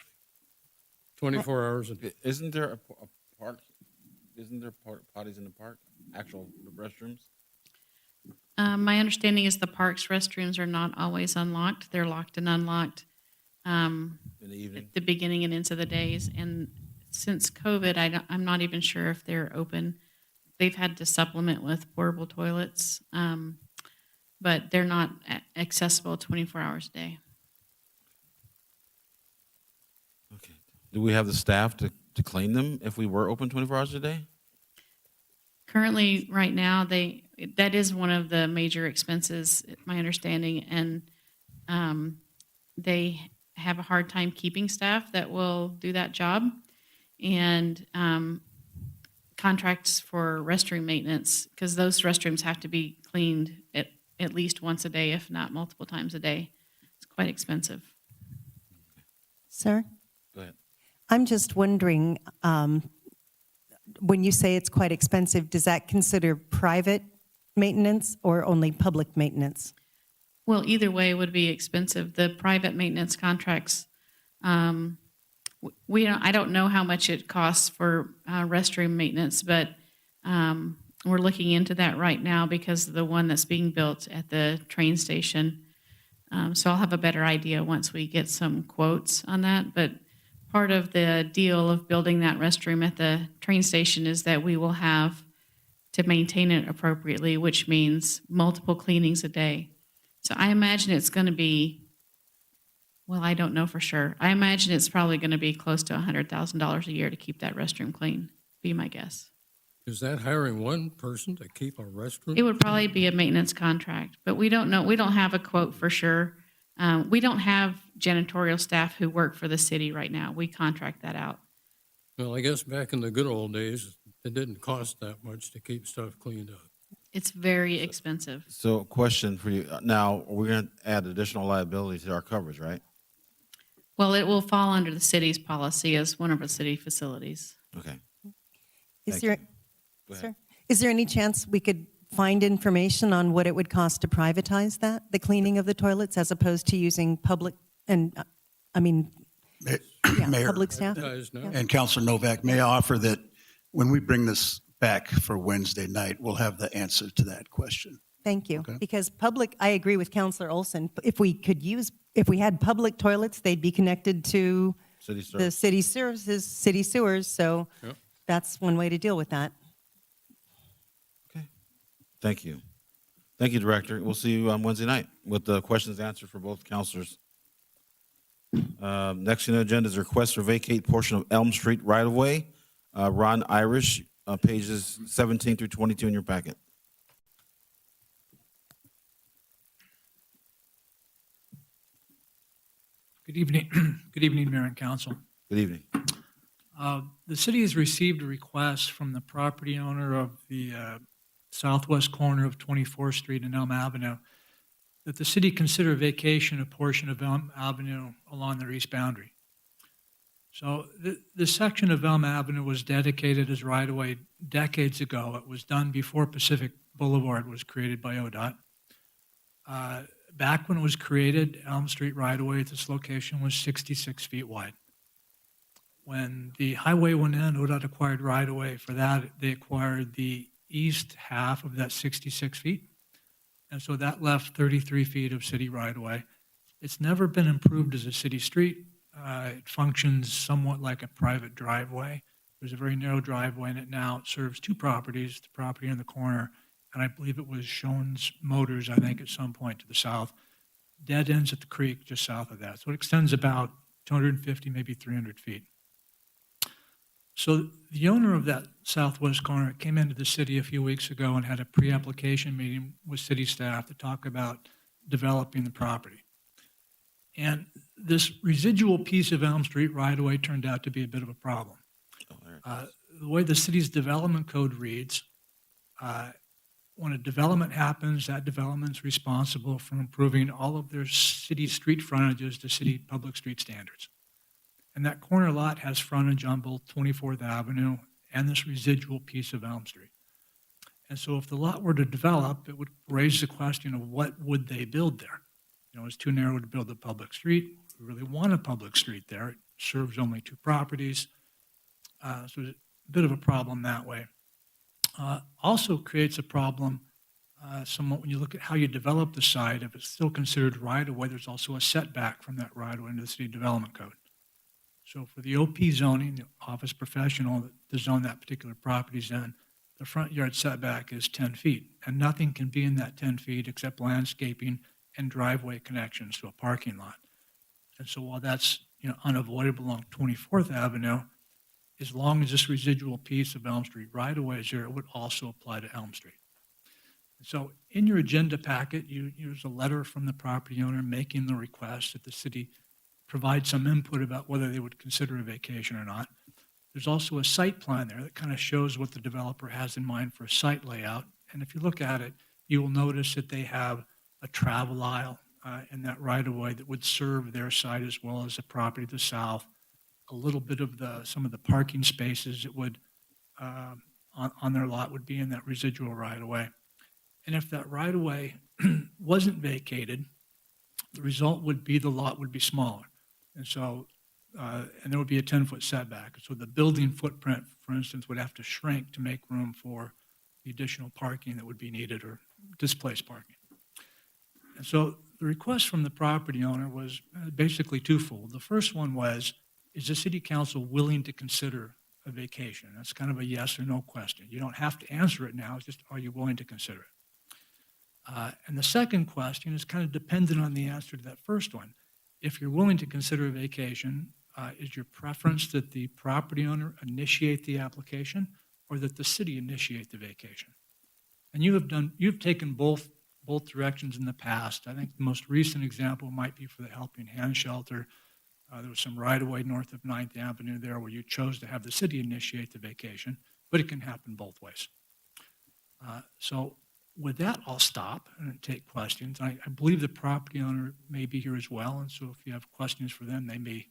24 hours a day. Isn't there a park? Isn't there potties in the park? Actual restrooms? My understanding is the park's restrooms are not always unlocked. They're locked and unlocked In the evening? at the beginning and into the days. And since COVID, I'm not even sure if they're open. They've had to supplement with portable toilets, but they're not accessible 24 hours a day. Okay. Do we have the staff to to clean them if we were open 24 hours a day? Currently, right now, that is one of the major expenses, my understanding, and they have a hard time keeping staff that will do that job. And contracts for restroom maintenance, because those restrooms have to be cleaned at least once a day, if not multiple times a day. It's quite expensive. Sir? Go ahead. I'm just wondering, when you say it's quite expensive, does that consider private maintenance or only public maintenance? Well, either way would be expensive. The private maintenance contracts, I don't know how much it costs for restroom maintenance, but we're looking into that right now because of the one that's being built at the train station. So I'll have a better idea once we get some quotes on that. But part of the deal of building that restroom at the train station is that we will have to maintain it appropriately, which means multiple cleanings a day. So I imagine it's going to be, well, I don't know for sure. I imagine it's probably going to be close to $100,000 a year to keep that restroom clean, be my guess. Is that hiring one person to keep a restroom? It would probably be a maintenance contract, but we don't know. We don't have a quote for sure. We don't have janitorial staff who work for the city right now. We contract that out. Well, I guess back in the good old days, it didn't cost that much to keep stuff cleaned up. It's very expensive. So, question for you. Now, we're going to add additional liability to our coverage, right? Well, it will fall under the city's policy as one of our city facilities. Okay. Is Thank there, you. Go ahead. sir, is there any chance we could find information on what it would cost to privatize that, the cleaning of the toilets, as opposed to using public and, Mayor public staff? Guys, no? and Councilor Novak, may I offer that when we bring this back for Wednesday night, we'll have the answer to that question. Thank you. Okay. Because I agree with Councilor Olson. If we had public toilets, they'd be connected to City the service. city sewers. So Yep. that's one way to deal with that. Okay. Thank you. Thank you, Director. We'll see you on Wednesday night with the questions answered for both counselors. Next on the agenda is a request for vacate portion of Elm Street right-of-way. Ron Irish, pages 17 through 22 in your packet. Good evening, good evening, Mayor and Council. Good evening. The city has received a request from the property owner of the southwest corner of 24th Street and Elm Avenue that the city consider vacation a portion of Elm Avenue along their east boundary. So this section of Elm Avenue was dedicated as right-of-way decades ago. It was done before Pacific Boulevard was created by ODOT. Back when it was created, Elm Street right-of-way at this location was 66 feet wide. When the highway went in, ODOT acquired right-of-way. For that, they acquired the east half of that 66 feet. And so that left 33 feet of city right-of-way. It's never been improved as a city street. It functions somewhat like a private driveway. There's a very narrow driveway in it now. It serves two properties, the property in the corner, and I believe it was Schoen's Motors, I think, at some point to the south. Dead ends at the creek just south of that. So it extends about 250, maybe 300 feet. So the owner of that southwest corner came into the city a few weeks ago and had a pre-application meeting with city staff to talk about developing the property. And this residual piece of Elm Street right-of-way turned out to be a bit of a problem. The way the city's development code reads, when a development happens, that development's responsible for improving all of their city street frontages to city public street standards. And that corner lot has frontage on both 24th Avenue and this residual piece of Elm Street. And so if the lot were to develop, it would raise the question of what would they build there? You know, it's too narrow to build a public street. We really want a public street there. It serves only two properties. So it's a bit of a problem that way. Also creates a problem somewhat when you look at how you develop the site. If it's still considered right-of-way, there's also a setback from that right-of-way into the city development code. So for the OP zoning, the office professional to zone that particular property's in, the front yard setback is 10 feet, and nothing can be in that 10 feet except landscaping and driveway connections to a parking lot. And so while that's unavoidable along 24th Avenue, as long as this residual piece of Elm Street right-of-way is there, it would also apply to Elm Street. So in your agenda packet, there's a letter from the property owner making the request that the city provide some input about whether they would consider a vacation or not. There's also a site plan there that kind of shows what the developer has in mind for a site layout. And if you look at it, you will notice that they have a travel aisle in that right-of-way that would serve their site as well as the property to the south. A little bit of some of the parking spaces that would, on their lot would be in that residual right-of-way. And if that right-of-way wasn't vacated, the result would be the lot would be smaller. And so, and there would be a 10-foot setback. So the building footprint, for instance, would have to shrink to make room for the additional parking that would be needed or displaced parking. And so the request from the property owner was basically twofold. The first one was, is the city council willing to consider a vacation? That's kind of a yes or no question. You don't have to answer it now, it's just, are you willing to consider it? And the second question is kind of dependent on the answer to that first one. If you're willing to consider a vacation, is your preference that the property owner initiate the application or that the city initiate the vacation? And you've taken both directions in the past. I think the most recent example might be for the Helping Hand Shelter. There was some right-of-way north of 9th Avenue there where you chose to have the city initiate the vacation, but it can happen both ways. So with that, I'll stop and take questions. I believe the property owner may be here as well, and so if you have questions for them, they may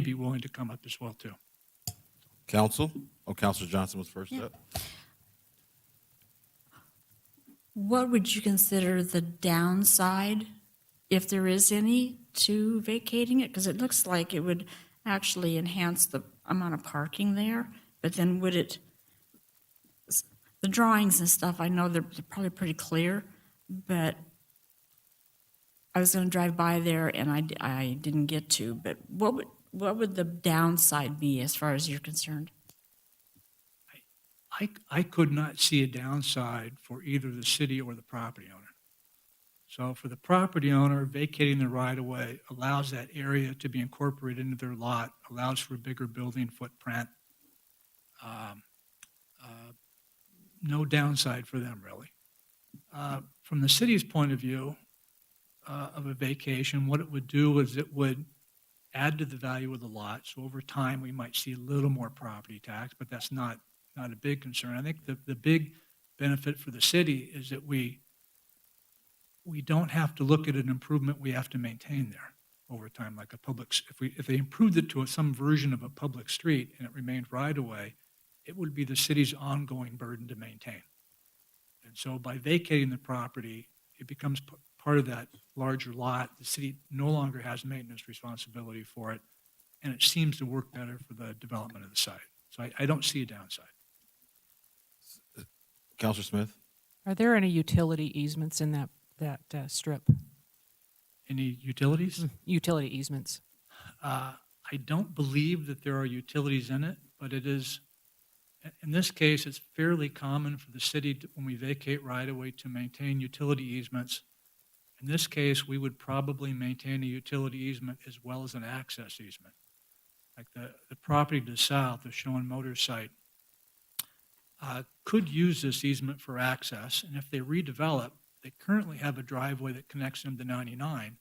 be willing to come up as well, too. Council? Oh, Councilor Johnson was first up. What would you consider the downside, if there is any, to vacating it? Because it looks like it would actually enhance the amount of parking there, but then would it, the drawings and stuff, I know they're probably pretty clear, but I was going to drive by there and I didn't get to, but what would the downside be as far as you're concerned? I could not see a downside for either the city or the property owner. So for the property owner, vacating the right-of-way allows that area to be incorporated into their lot, allows for a bigger building footprint. No downside for them, really. From the city's point of view of a vacation, what it would do is it would add to the value of the lot. So over time, we might see a little more property tax, but that's not a big concern. I think the big benefit for the city is that we don't have to look at an improvement we have to maintain there over time, like a public, if they improved it to some version of a public street and it remained right away, it would be the city's ongoing burden to maintain. And so by vacating the property, it becomes part of that larger lot. The city no longer has maintenance responsibility for it, and it seems to work better for the development of the site. So I don't see a downside. Councilor Smith? Are there any utility easements in that strip? Any utilities? Utility easements. I don't believe that there are utilities in it, but it is, in this case, it's fairly common for the city, when we vacate right-of-way, to maintain utility easements. In this case, we would probably maintain a utility easement as well as an access easement. Like the property to the south, the Schoen Motors site, could use this easement for access, and if they redevelop, they currently have a driveway that connects them to 99.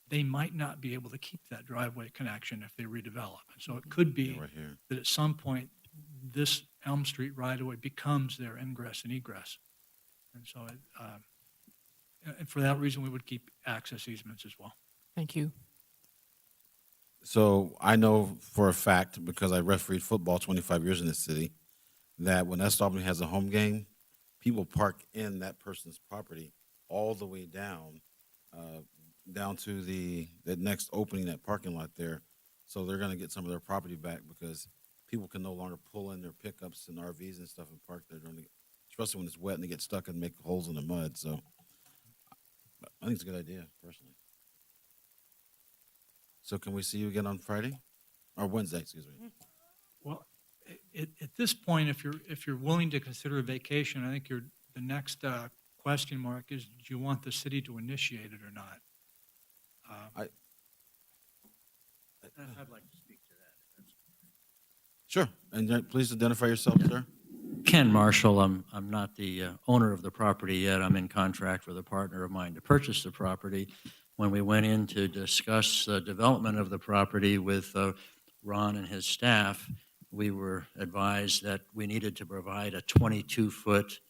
They might not be able to keep that driveway connection if they redevelop. And so it could be Right here. that at some point, this Elm Street right-of-way becomes their ingress and egress. And so, and for that reason, we would keep access easements as well. Thank you. So I know for a fact, because I refereed football 25 years in this city, that when West Albany has a home game, people park in that person's property all the way down to the next opening, that parking lot there. So they're going to get some of their property back because people can no longer pull in their pickups and RVs and stuff and park there during especially when it's wet and they get stuck and make holes in the mud. So I think it's a good idea, personally. So can we see you again on Friday or Wednesday? Excuse me. Well, at this point, if you're willing to consider a vacation, I think the next question mark is: do you want the city to initiate it or not? I'd like to speak to that. Sure. And please identify yourself, sir. Ken Marshall, I'm not the owner of the property yet. I'm in contract with a partner of mine to purchase the property. When we went in to discuss the development of the property with Ron and his staff, we were advised that we needed to provide a 22-foot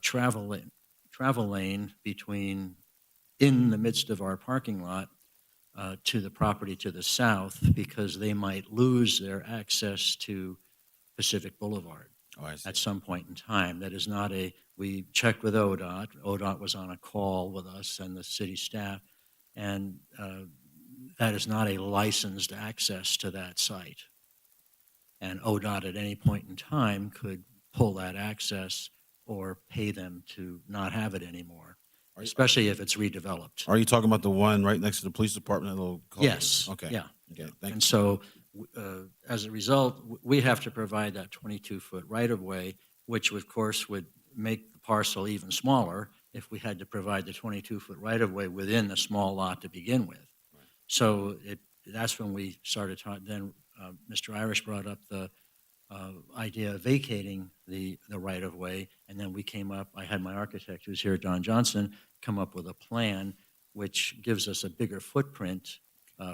travel lane between, in the midst of our parking lot, to the property to the south, because they might lose their access to Pacific Boulevard Oh, I see. at some point in time. That is not we checked with ODOT. ODOT was on a call with us and the city staff, and that is not a licensed access to that site. And ODOT at any point in time could pull that access or pay them to not have it anymore, especially if it's redeveloped. Are you talking about the one right next to the police department? A little Yes. Okay. Yeah. Okay. Thank And you. so, as a result, we have to provide that 22-foot right-of-way, which of course would make the parcel even smaller if we had to provide the 22-foot right-of-way within the small lot to begin with. So that's when we started talking. Then Mr. Irish brought up the idea of vacating the right-of-way, and then we came up, I had my architect, who's here, Don Johnson, come up with a plan which gives us a bigger footprint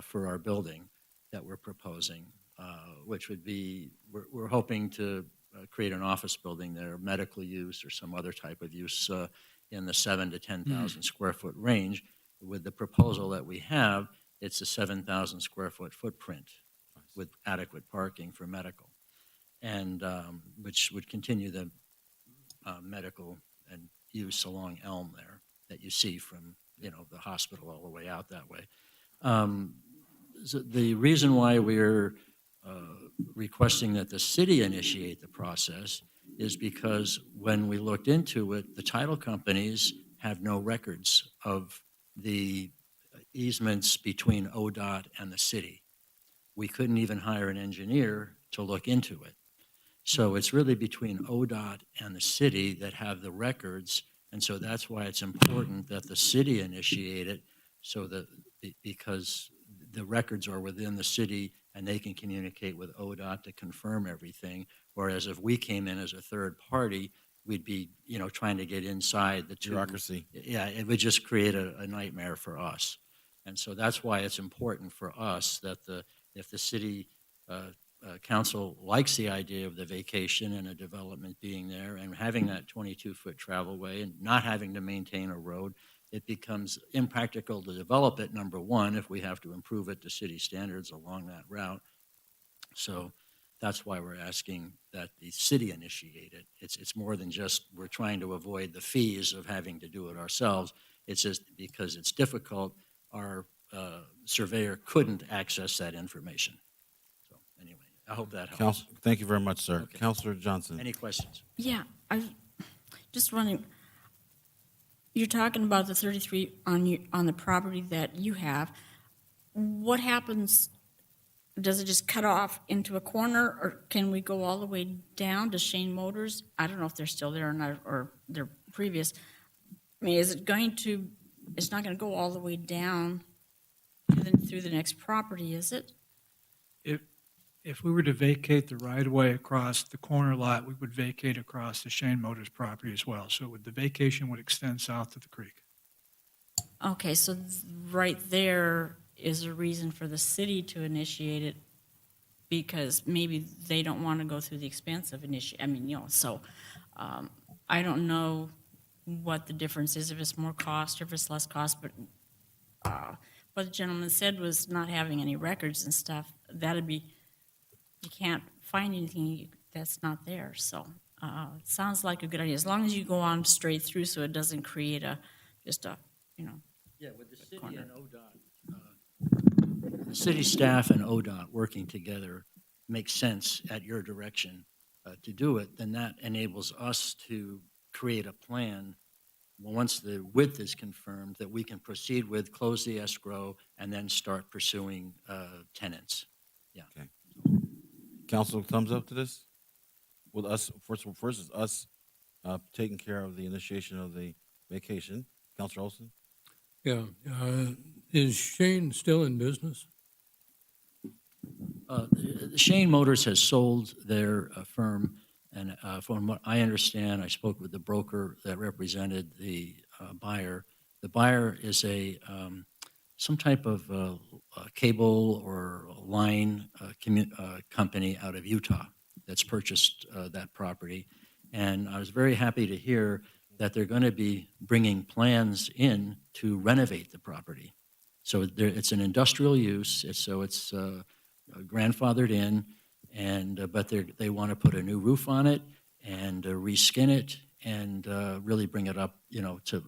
for our building that we're proposing, which would be, we're hoping to create an office building there, medical use or some other type of use in the 7,000 to 10,000 square foot range. With the proposal that we have, it's a 7,000 square foot footprint with adequate parking for medical, and which would continue the medical and use along Elm there that you see from, the hospital all the way out that way. So the reason why we're requesting that the city initiate the process is because when we looked into it, the title companies have no records of the easements between ODOT and the city. We couldn't even hire an engineer to look into it. So it's really between ODOT and the city that have the records, and so that's why it's important that the city initiate it, so that, because the records are within the city and they can communicate with ODOT to confirm everything, whereas if we came in as a third party, we'd be, trying to get inside the two. Bureaucracy. Yeah, it would just create a nightmare for us. And so that's why it's important for us that if the city council likes the idea of the vacation and a development being there and having that 22-foot travel way and not having to maintain a road, it becomes impractical to develop it, number one, if we have to improve it to city standards along that route. So that's why we're asking that the city initiate it. It's more than just we're trying to avoid the fees of having to do it ourselves. It's just because it's difficult, our surveyor couldn't access that information. So anyway, I hope that helps. Council, thank you very much, sir. Okay. Councilor Johnson. Any questions? Yeah, I just wondering, you're talking about the 33 on the property that you have. What happens? Does it just cut off into a corner, or can we go all the way down to Shane Motors? I don't know if they're still there or not, or they're previous. I mean, is it going to? It's not going to go all the way down through the next property, is it? If we were to vacate the right-of-way across the corner lot, we would vacate across the Shane Motors property as well. So the vacation would extend south to the creek. Okay, so right there is a reason for the city to initiate it, because maybe they don't want to go through the expense of so I don't know what the difference is, if it's more cost or if it's less cost, but what the gentleman said was not having any records and stuff, that'd be, you can't find anything that's not there. So it sounds like a good idea, as long as you go on straight through so it doesn't create Yeah, with the city corner. and ODOT, the city staff and ODOT working together makes sense at your direction to do it, then that enables us to create a plan once the width is confirmed that we can proceed with, close the escrow, and then start pursuing tenants. Yeah. Okay. Council, thumbs up to this? With us, first is us taking care of the initiation of the vacation. Councilor Olson? Yeah, is Shane still in business? Shane Motors has sold their firm, and from what I understand, I spoke with the broker that represented the buyer. The buyer is some type of cable or line company out of Utah that's purchased that property. And I was very happy to hear that they're going to be bringing plans in to renovate the property. So it's an industrial use, it's grandfathered in, and but they want to put a new roof on it and reskin it and really bring it up,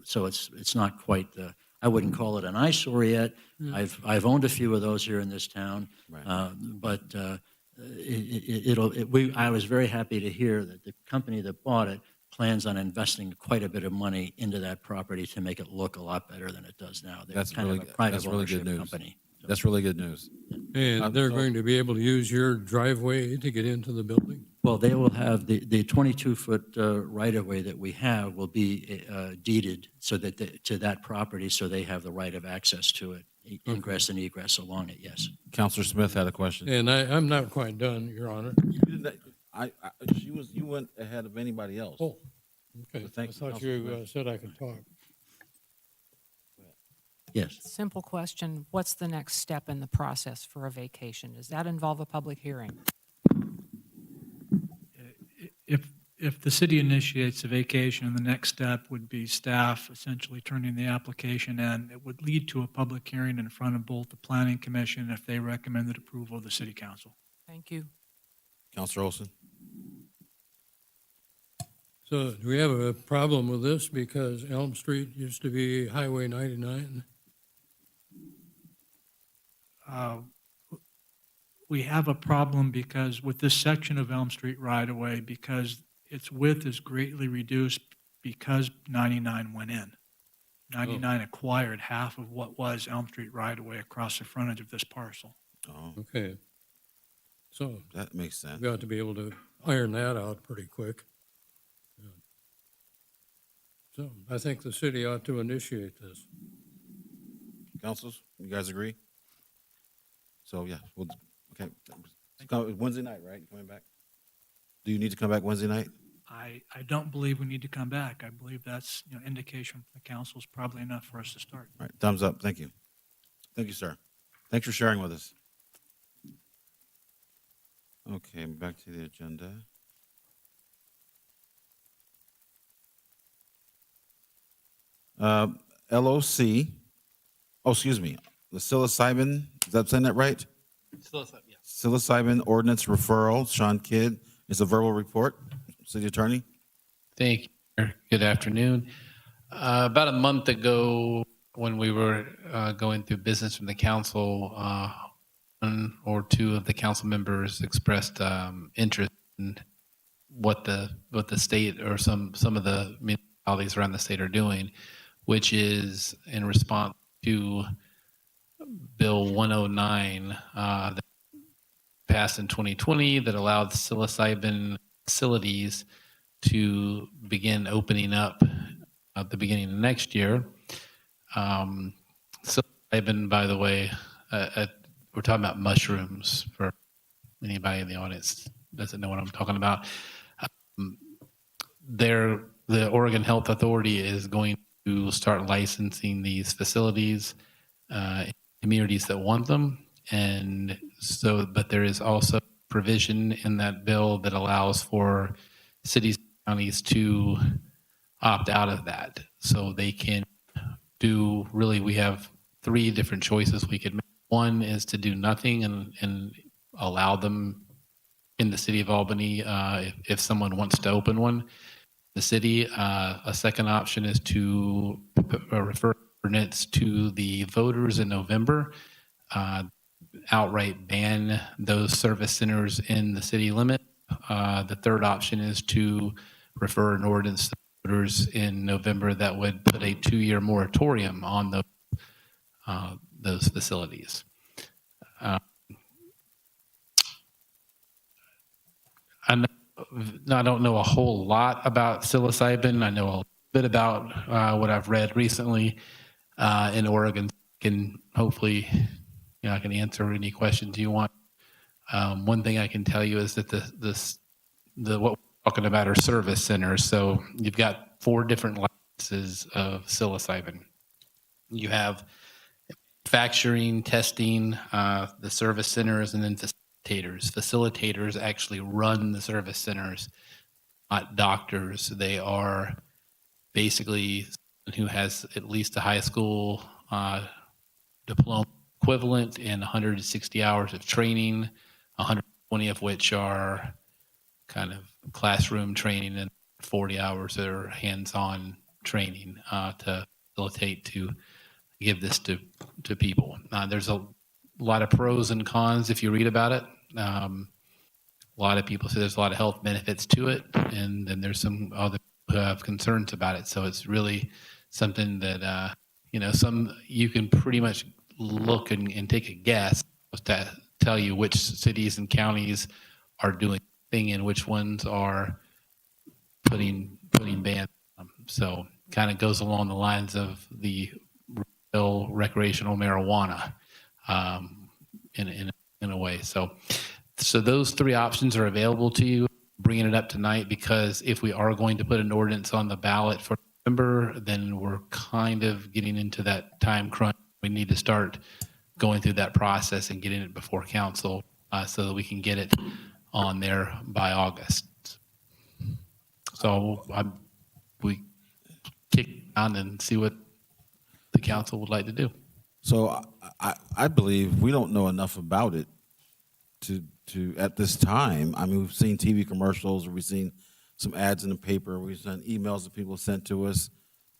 so it's not quite I wouldn't call it an eyesore yet. I've owned a few of those here in this town, but I was very happy to hear that the company that bought it plans on investing quite a bit of money into that property to make it look a lot better than it does now. They're That's kind really, of a private that's really good ownership news. company. That's really good news. And they're so- going to be able to use your driveway to get into the building? Well, they will have the 22-foot right-of-way that we have will be deeded so that to that property, so they have the right of access to it, ingress and egress along it, yes. Counselor Smith had a question. And I'm not quite done, Your Honor. You went ahead of anybody else. Oh, okay. But thank I you, thought Councilor you Smith. said I could talk. Yes. Simple question. What's the next step in the process for a vacation? Does that involve a public hearing? If the city initiates a vacation, the next step would be staff essentially turning the application in. It would lead to a public hearing in front of both the Planning Commission if they recommended approval of the City Council. Thank you. Counselor Olson? So do we have a problem with this because Elm Street used to be Highway 99? We have a problem because with this section of Elm Street right-of-way, because its width is greatly reduced because 99 went in. 99 acquired half of what was Elm Street right-of-way across the frontage of this parcel. Oh, Okay. So that makes sense. we ought to be able to iron that out pretty quick. Yeah. So I think the city ought to initiate this. Councils, you guys agree? So, yeah, okay. Wednesday night, right? Coming back? Do you need to come back Wednesday night? I don't believe we need to come back. I believe that's, indication from the council is probably enough for us to start. All right, thumbs up. Thank you. Thank you, sir. Thanks for sharing with us. Okay, back to the agenda. LOC, excuse me, the psilocybin, is that saying that right? Psilocybin ordinance referral, Sean Kidd, is a verbal report. City Attorney? Thank you. Mayor. Good afternoon. About a month ago, when we were going through business from the council, one or two of the council members expressed interest in what the state or some of the municipalities around the state are doing, which is in response to Bill 109 that passed in 2020 that allowed psilocybin facilities to begin opening up at the beginning of next year. Psilocybin, by the way, we're talking about mushrooms for anybody in the audience doesn't know what I'm talking about. The Oregon Health Authority is going to start licensing these facilities in communities that want them. And so, but there is also provision in that bill that allows for cities and counties to opt out of that. So they can do, really, we have three different choices we could make. One is to do nothing and allow them in the city of Albany if someone wants to open one. The city, a second option is to refer ordinance to the voters in November, outright ban those service centers in the city limit. The third option is to refer an ordinance to voters in November that would put a 2-year moratorium on those facilities. I don't know a whole lot about psilocybin. I know a bit about what I've read recently in Oregon. Can hopefully, I can answer any questions you want. One thing I can tell you is that the what we're talking about are service centers. So you've got 4 different licenses of psilocybin. You have manufacturing, testing, the service centers, and then facilitators. Facilitators actually run the service centers, not doctors. They are basically someone who has at least a high school diploma equivalent and 160 hours of training, 120 of which are kind of classroom training and 40 hours are hands-on training to facilitate, to give this to people. There's a lot of pros and cons if you read about it. A lot of people say there's a lot of health benefits to it, and then there's some other who have concerns about it. So it's really something that you can pretty much look and take a guess to tell you which cities and counties are doing thing and which ones are putting bans on them. So kind of goes along the lines of the real recreational marijuana in a way. So those 3 options are available to you. Bringing it up tonight because if we are going to put an ordinance on the ballot for November, then we're kind of getting into that time crunch. We need to start going through that process and getting it before council so that we can get it on there by August. So we kick on and see what the council would like to do. So I believe we don't know enough about it to at this time. I mean, we've seen TV commercials, we've seen some ads in the paper, we've sent emails that people sent to us,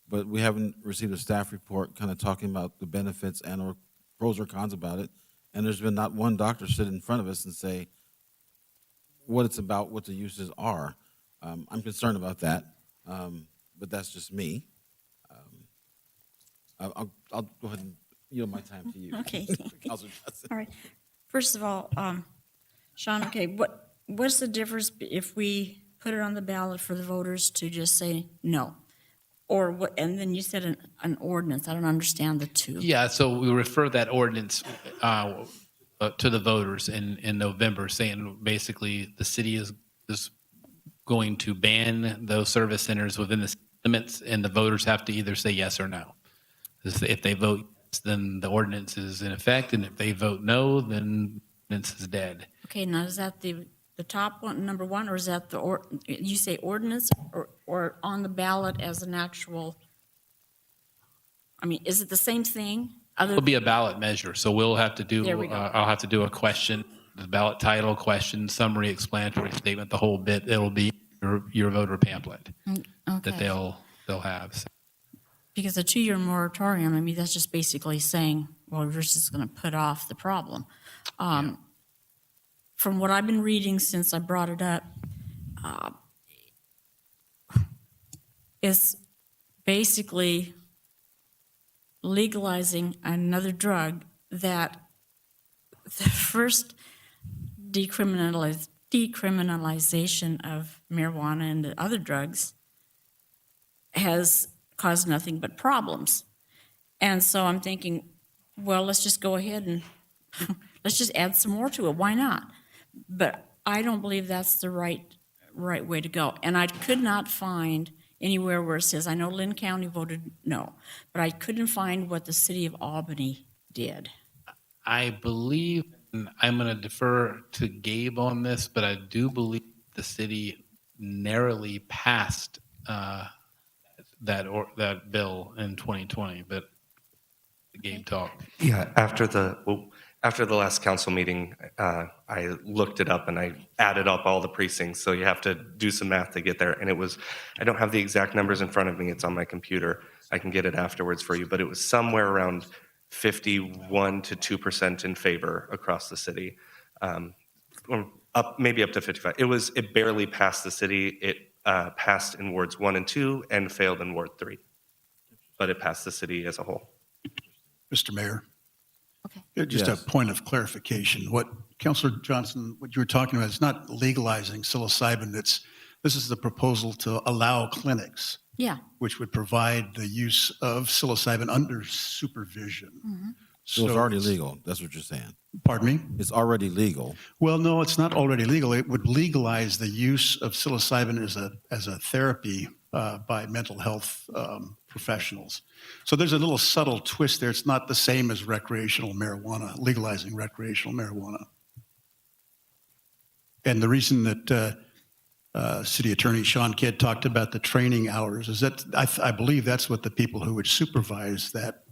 but we haven't received a staff report kind of talking about the benefits and or pros or cons about it. And there's been not one doctor sit in front of us and say what it's about, what the uses are. I'm concerned about that, but that's just me. I'll go ahead and yield my time to you. Okay. Councilor Johnson. All right. First of all, Sean, okay, what's the difference if we put it on the ballot for the voters to just say no? Or what, and then you said an ordinance. I don't understand the two. Yeah, so we refer that ordinance to the voters in November, saying basically the city is going to ban those service centers within the limits, and the voters have to either say yes or no. If they vote yes, then the ordinance is in effect, and if they vote no, then the ordinance is dead. Okay, now is that the top one, number 1, or is that you say ordinance or on the ballot as an actual? I mean, is it the same thing? It'll be a ballot measure, so we'll have to do. There we go. I'll have to do a question, the ballot title, question, summary, explanatory statement, the whole bit. It'll be your voter pamphlet that they'll have. So. Because a 2-year moratorium, I mean, that's just basically saying, well, we're just going to put off the problem. From what I've been reading since I brought it up, is basically legalizing another drug that the first decriminalization of marijuana and the other drugs has caused nothing but problems. And so I'm thinking, well, let's just go ahead and let's just add some more to it. Why not? But I don't believe that's the right way to go. And I could not find anywhere where it says, I know Lynn County voted no, but I couldn't find what the city of Albany did. I believe, and I'm going to defer to Gabe on this, but I do believe the city narrowly passed that bill in 2020, but Gabe talked. Yeah, after the last council meeting, I looked it up and I added up all the precincts. So you have to do some math to get there. And I don't have the exact numbers in front of me. It's on my computer. I can get it afterwards for you. But it was somewhere around 51 to 2% in favor across the city, maybe up to 55. It barely passed the city. It passed in wards 1 and 2 and failed in ward 3, but it passed the city as a whole. Mr. Mayor. Okay. Just Yes. a point of clarification. What Councilor Johnson, what you were talking about is not legalizing psilocybin. This is the proposal to allow clinics, Yeah. which would provide the use of psilocybin under supervision. So it's already legal. That's what you're saying. Pardon me? It's already legal. Well, no, it's not already legal. It would legalize the use of psilocybin as a therapy by mental health professionals. So there's a little subtle twist there. It's not the same as recreational marijuana, legalizing recreational marijuana. And the reason that City Attorney Sean Kidd talked about the training hours is that I believe that's what the people who would supervise that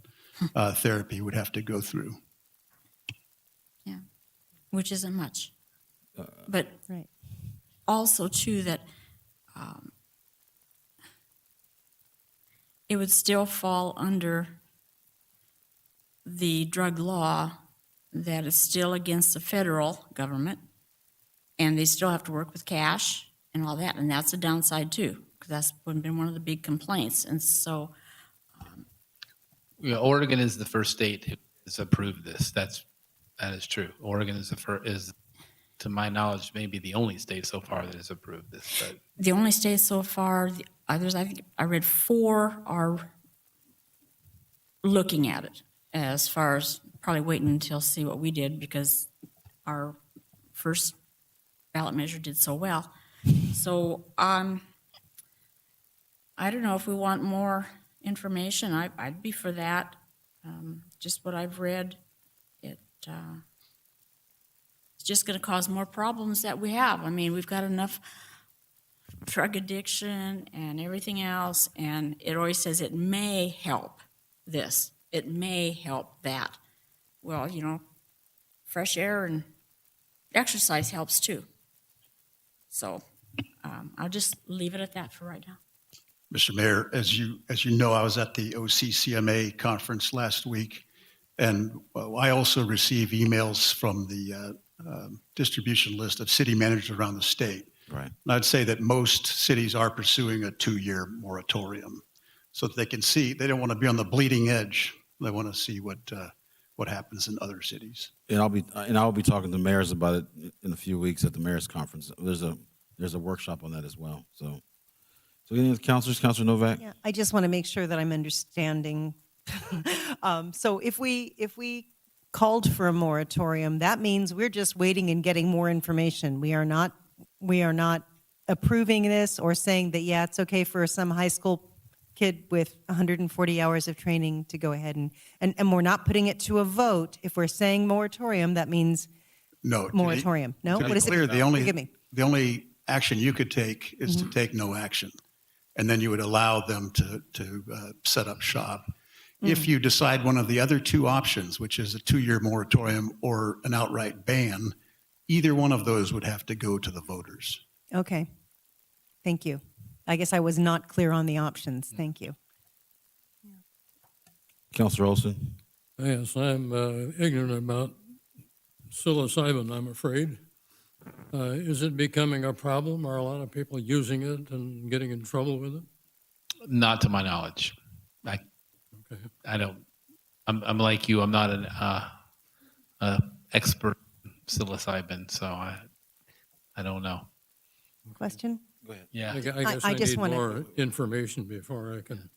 therapy would have to go through. Yeah, which isn't much. But Right. also, too, that it would still fall under the drug law that is still against the federal government, and they still have to work with cash and all that, and that's a downside, too, because that's been one of the big complaints. And so, Yeah, Oregon is the first state who has approved this. That is true. Oregon is is, to my knowledge, maybe the only state so far that has approved this. But the only state so far, the others, I think I read 4 are looking at it, as far as probably waiting until see what we did, because our first ballot measure did so well. So I don't know if we want more information. I'd be for that. Just what I've read, it's just going to cause more problems that we have. I mean, we've got enough drug addiction and everything else, and it always says it may help this. It may help that. Well, fresh air and exercise helps too. So I'll just leave it at that for right now. Mr. Mayor, as you know, I was at the OCCMA conference last week, and I also receive emails from the distribution list of city managers around the state. Right. And I'd say that most cities are pursuing a 2-year moratorium so that they can see, they don't want to be on the bleeding edge. They want to see what happens in other cities. And I'll be talking to mayors about it in a few weeks at the mayor's conference. There's a workshop on that as well. So any other councilors? Councilor Novak? Yeah, I just want to make sure that I'm understanding. So if we called for a moratorium, that means we're just waiting and getting more information. We are not approving this or saying that, yeah, it's okay for some high school kid with 140 hours of training to go ahead and we're not putting it to a vote. If we're saying moratorium, that means No. moratorium. No? To be What is clear, it? the Forgive me. only action you could take is to take no action. And then you would allow them to set up shop. If you decide one of the other 2 options, which is a 2-year moratorium or an outright ban, either one of those would have to go to the voters. Okay. Thank you. I guess I was not clear on the options. Thank you. Councilor Olson? Yes, I'm ignorant about psilocybin, I'm afraid. Is it becoming a problem? Are a lot of people using it and getting in trouble with it? not to my knowledge. I don't. I'm like you. I'm not an expert in psilocybin, so I don't know. Question? Go ahead. Yeah. I guess I I just need wanna- more information before I can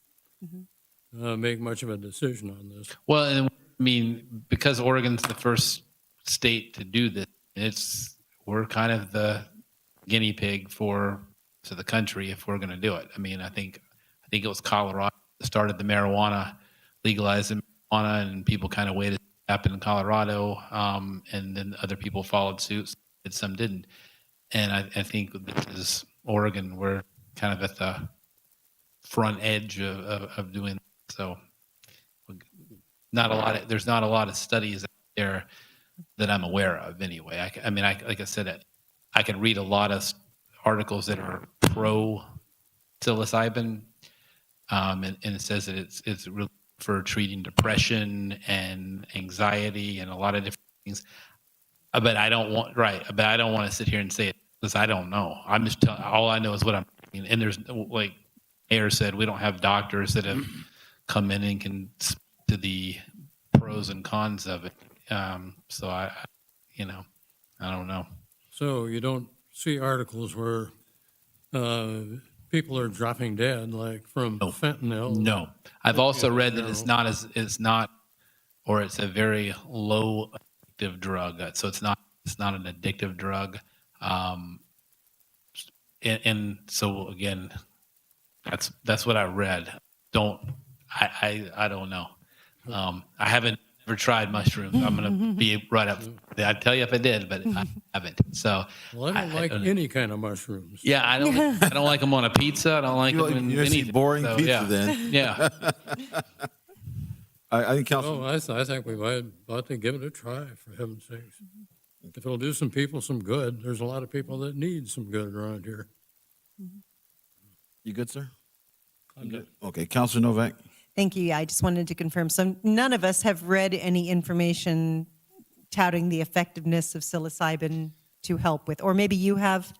make much of a decision on this. Well, and I mean, because Oregon's the first state to do this, we're kind of the guinea pig to the country if we're going to do it. I mean, I think it was Colorado that started the marijuana, legalizing marijuana, and people kind of waited to happen in Colorado, and then other people followed suit. Some didn't, and I think this is Oregon. We're kind of at the front edge of doing that. So. There's not a lot of studies out there that I'm aware of anyway. Like I said, I can read a lot of articles that are pro psilocybin, and it says that it's really for treating depression and anxiety and a lot of different things. But I don't want to sit here and say it because I don't know. I'm just telling, all I know is what I'm reading. And there's, like Mayor said, we don't have doctors that have come in and can speak to the pros and cons of it. So I don't know. So you don't see articles where people are dropping dead, like from fentanyl? No, I've also read that it's not or it's a very low addictive drug. So it's not an addictive drug. And so again, that's what I read. I don't know. I haven't ever tried mushrooms. I'm going to be right up. I'd tell you if I did, but I haven't. So Well, I don't like any kind of mushrooms. yeah, I don't like them on a pizza. I don't like them in You're anything. boring So, pizza yeah. then. Yeah. I think Council. Oh, I think we might ought to give it a try, for heaven's sakes. If it'll do some people some good, there's a lot of people that need some good around here. You good, sir? I'm good. Okay, Councilor Novak. Thank you. I just wanted to confirm. So none of us have read any information touting the effectiveness of psilocybin to help with, or maybe you have.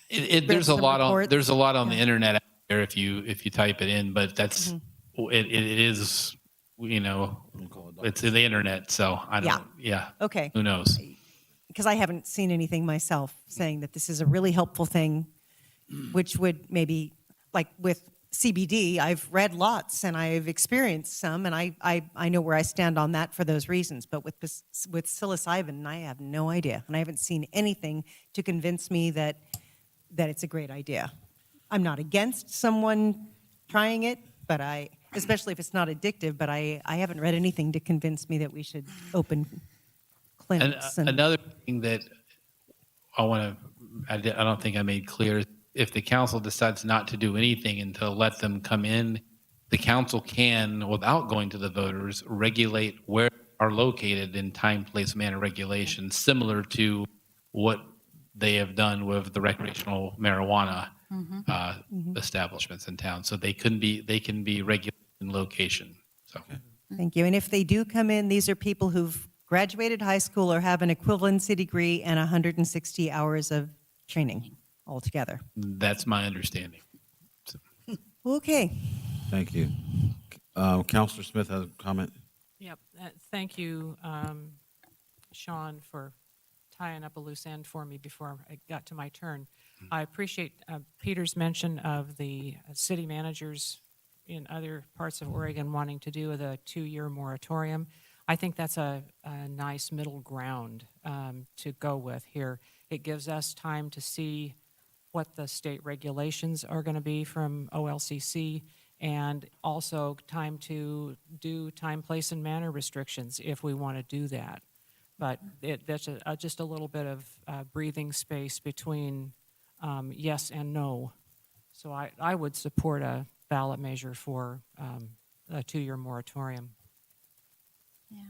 There's a some lot reports. on there's a lot on the Yeah. internet out there if you type it in, but that's it is it's in the internet, so I don't Okay. who knows. Because I haven't seen anything myself saying that this is a really helpful thing, which would maybe, like with CBD, I've read lots and I've experienced some, and I know where I stand on that for those reasons. But with psilocybin, I have no idea, and I haven't seen anything to convince me that it's a great idea. I'm not against someone trying it, but especially if it's not addictive, but I haven't read anything to convince me that we should open clinics. And another thing that I don't think I made clear is if the council decides not to do anything and to let them come in, the council can, without going to the voters, regulate where are located in time, place, manner regulations, similar to what they have done with the recreational marijuana establishments in town. So they can be regulated in location. So. Thank you. And if they do come in, these are people who've graduated high school or have an equivalency degree and 160 hours of training altogether. That's my understanding. Okay. Thank you. Councilor Smith has a comment. Yep. Thank you, Sean, for tying up a loose end for me before I got to my turn. I appreciate Peter's mention of the city managers in other parts of Oregon wanting to do the 2-year moratorium. I think that's a nice middle ground to go with here. It gives us time to see what the state regulations are going to be from OLCC, and also time to do time, place, and manner restrictions if we want to do that. But that's just a little bit of breathing space between yes and no. So I would support a ballot measure for a 2-year moratorium. Yeah.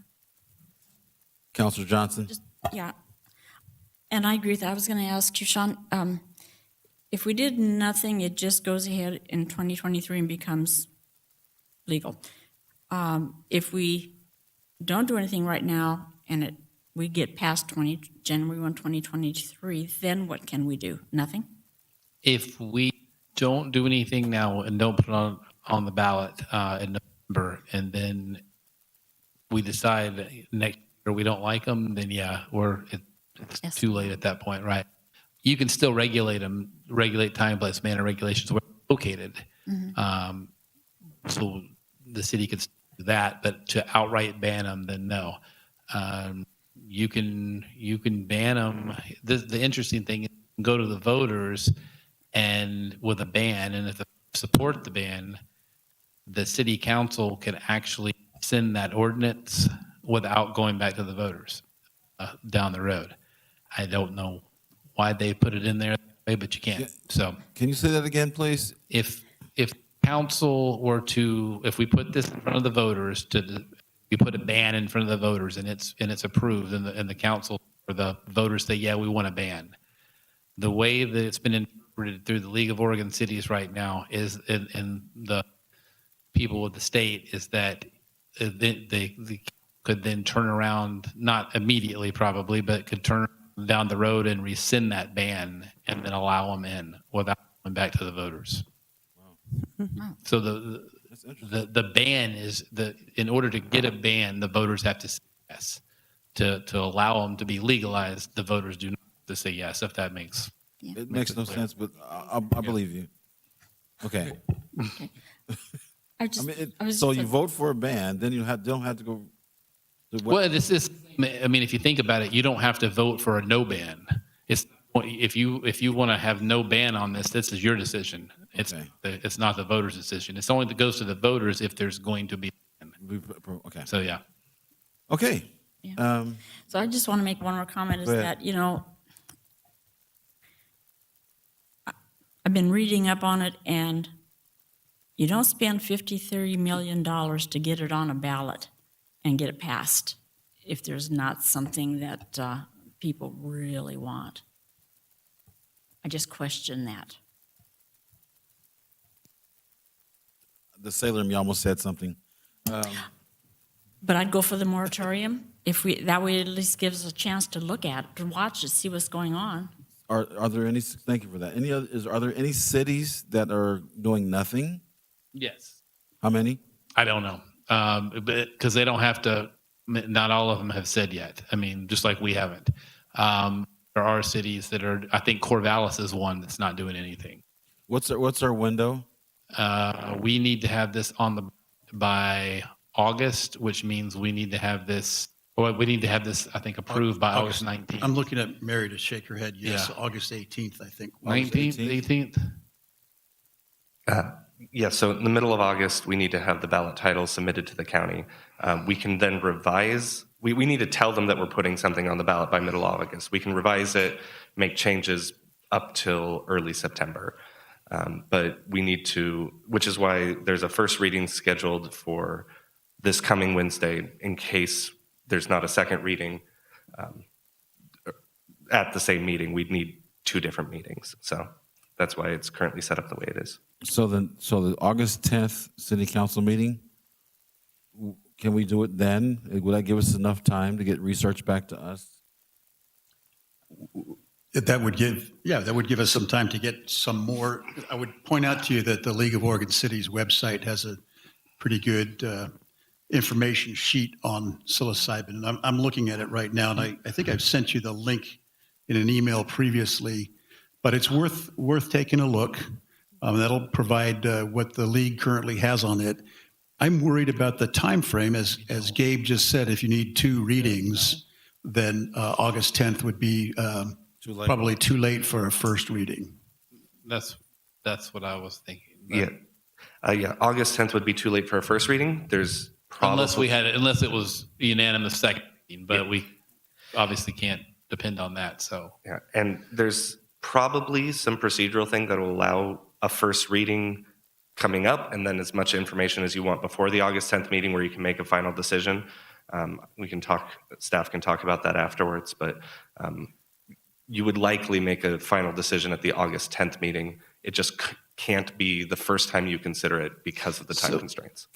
Councilor Johnson. Yeah. And I agree with that. I was going to ask you, Sean, if we did nothing, it just goes ahead in 2023 and becomes legal. If we don't do anything right now and we get past January 1, 2023, then what can we do? Nothing? If we don't do anything now and don't put it on the ballot in November, and then we decide next year we don't like them, then yeah, it's too late at that point, right? You can still regulate them, regulate time, place, manner regulations where they're located. So the city could do that, but to outright ban them, then no. You can ban them. The interesting thing is you can go to the voters and with a ban, and if they support the ban, the city council can actually send that ordinance without going back to the voters down the road. I don't know why they put it in there, but you can't. So can you say that again, please? If council were to, if we put this in front of the voters, we put a ban in front of the voters and it's approved, and the council or the voters say, yeah, we want a ban. The way that it's been interpreted through the League of Oregon Cities right now is, and the people of the state, is that they could then turn around, not immediately probably, but could turn down the road and rescind that ban and then allow them in without going back to the voters. Wow. So the ban is in order to get a ban, the voters have to say yes. To allow them to be legalized, the voters do not have to say yes, if that makes It makes no sense, but I believe you. Okay. I just, I mean, I was so just- you vote for a ban, then you don't have to go Well, this is, I mean, if you think about it, you don't have to vote for a no ban. It's, if you want to have no ban on this, this is your decision. It's, Okay. it's not the voters' decision. It's only that goes to the voters if there's going to be. Okay. So, yeah. Okay. Yeah. So I just want to make one more comment is Go ahead. that, I've been reading up on it, and you don't spend $30 million to get it on a ballot and get it passed if there's not something that people really want. I just question that. The sailor in me almost said something. But I'd go for the moratorium if that way it at least gives us a chance to look at it, to watch it, see what's going on. Are there any, thank you for that. Are there any cities that are doing nothing? Yes. How many? I don't know. Because they don't have to, not all of them have said yet. I mean, just like we haven't. There are cities that are, I think Corvallis is one that's not doing anything. What's our window? We need to have this by August, which means we need to have this, I think, approved by August 19th. I'm looking at Mary to shake her head. Yes, Yeah. August 18th, I think. 19th, 18th? Yeah, so in the middle of August, we need to have the ballot titles submitted to the county. We can then revise, we need to tell them that we're putting something on the ballot by middle of August. We can revise it, make changes up till early September. But we need to, which is why there's a first reading scheduled for this coming Wednesday in case there's not a second reading at the same meeting. We'd need 2 different meetings. So that's why it's currently set up the way it is. So the August 10th city council meeting, can we do it then? Would that give us enough time to get research back to us? That would give us some time to get some more. I would point out to you that the League of Oregon Cities website has a pretty good information sheet on psilocybin. And I'm looking at it right now, and I think I've sent you the link in an email previously, but it's worth taking a look. That'll provide what the league currently has on it. I'm worried about the time frame, as Gabe just said. If you need 2 readings, then August 10th would be probably too late for a first reading. That's what I was thinking. Yeah, August 10th would be too late for a first reading. There's probably Unless it was unanimous second reading, but we obviously can't depend on that, so. Yeah, and there's probably some procedural thing that will allow a first reading coming up and then as much information as you want before the August 10th meeting where you can make a final decision. Staff can talk about that afterwards, but you would likely make a final decision at the August 10th meeting. It just can't be the first time you consider it because of the time constraints.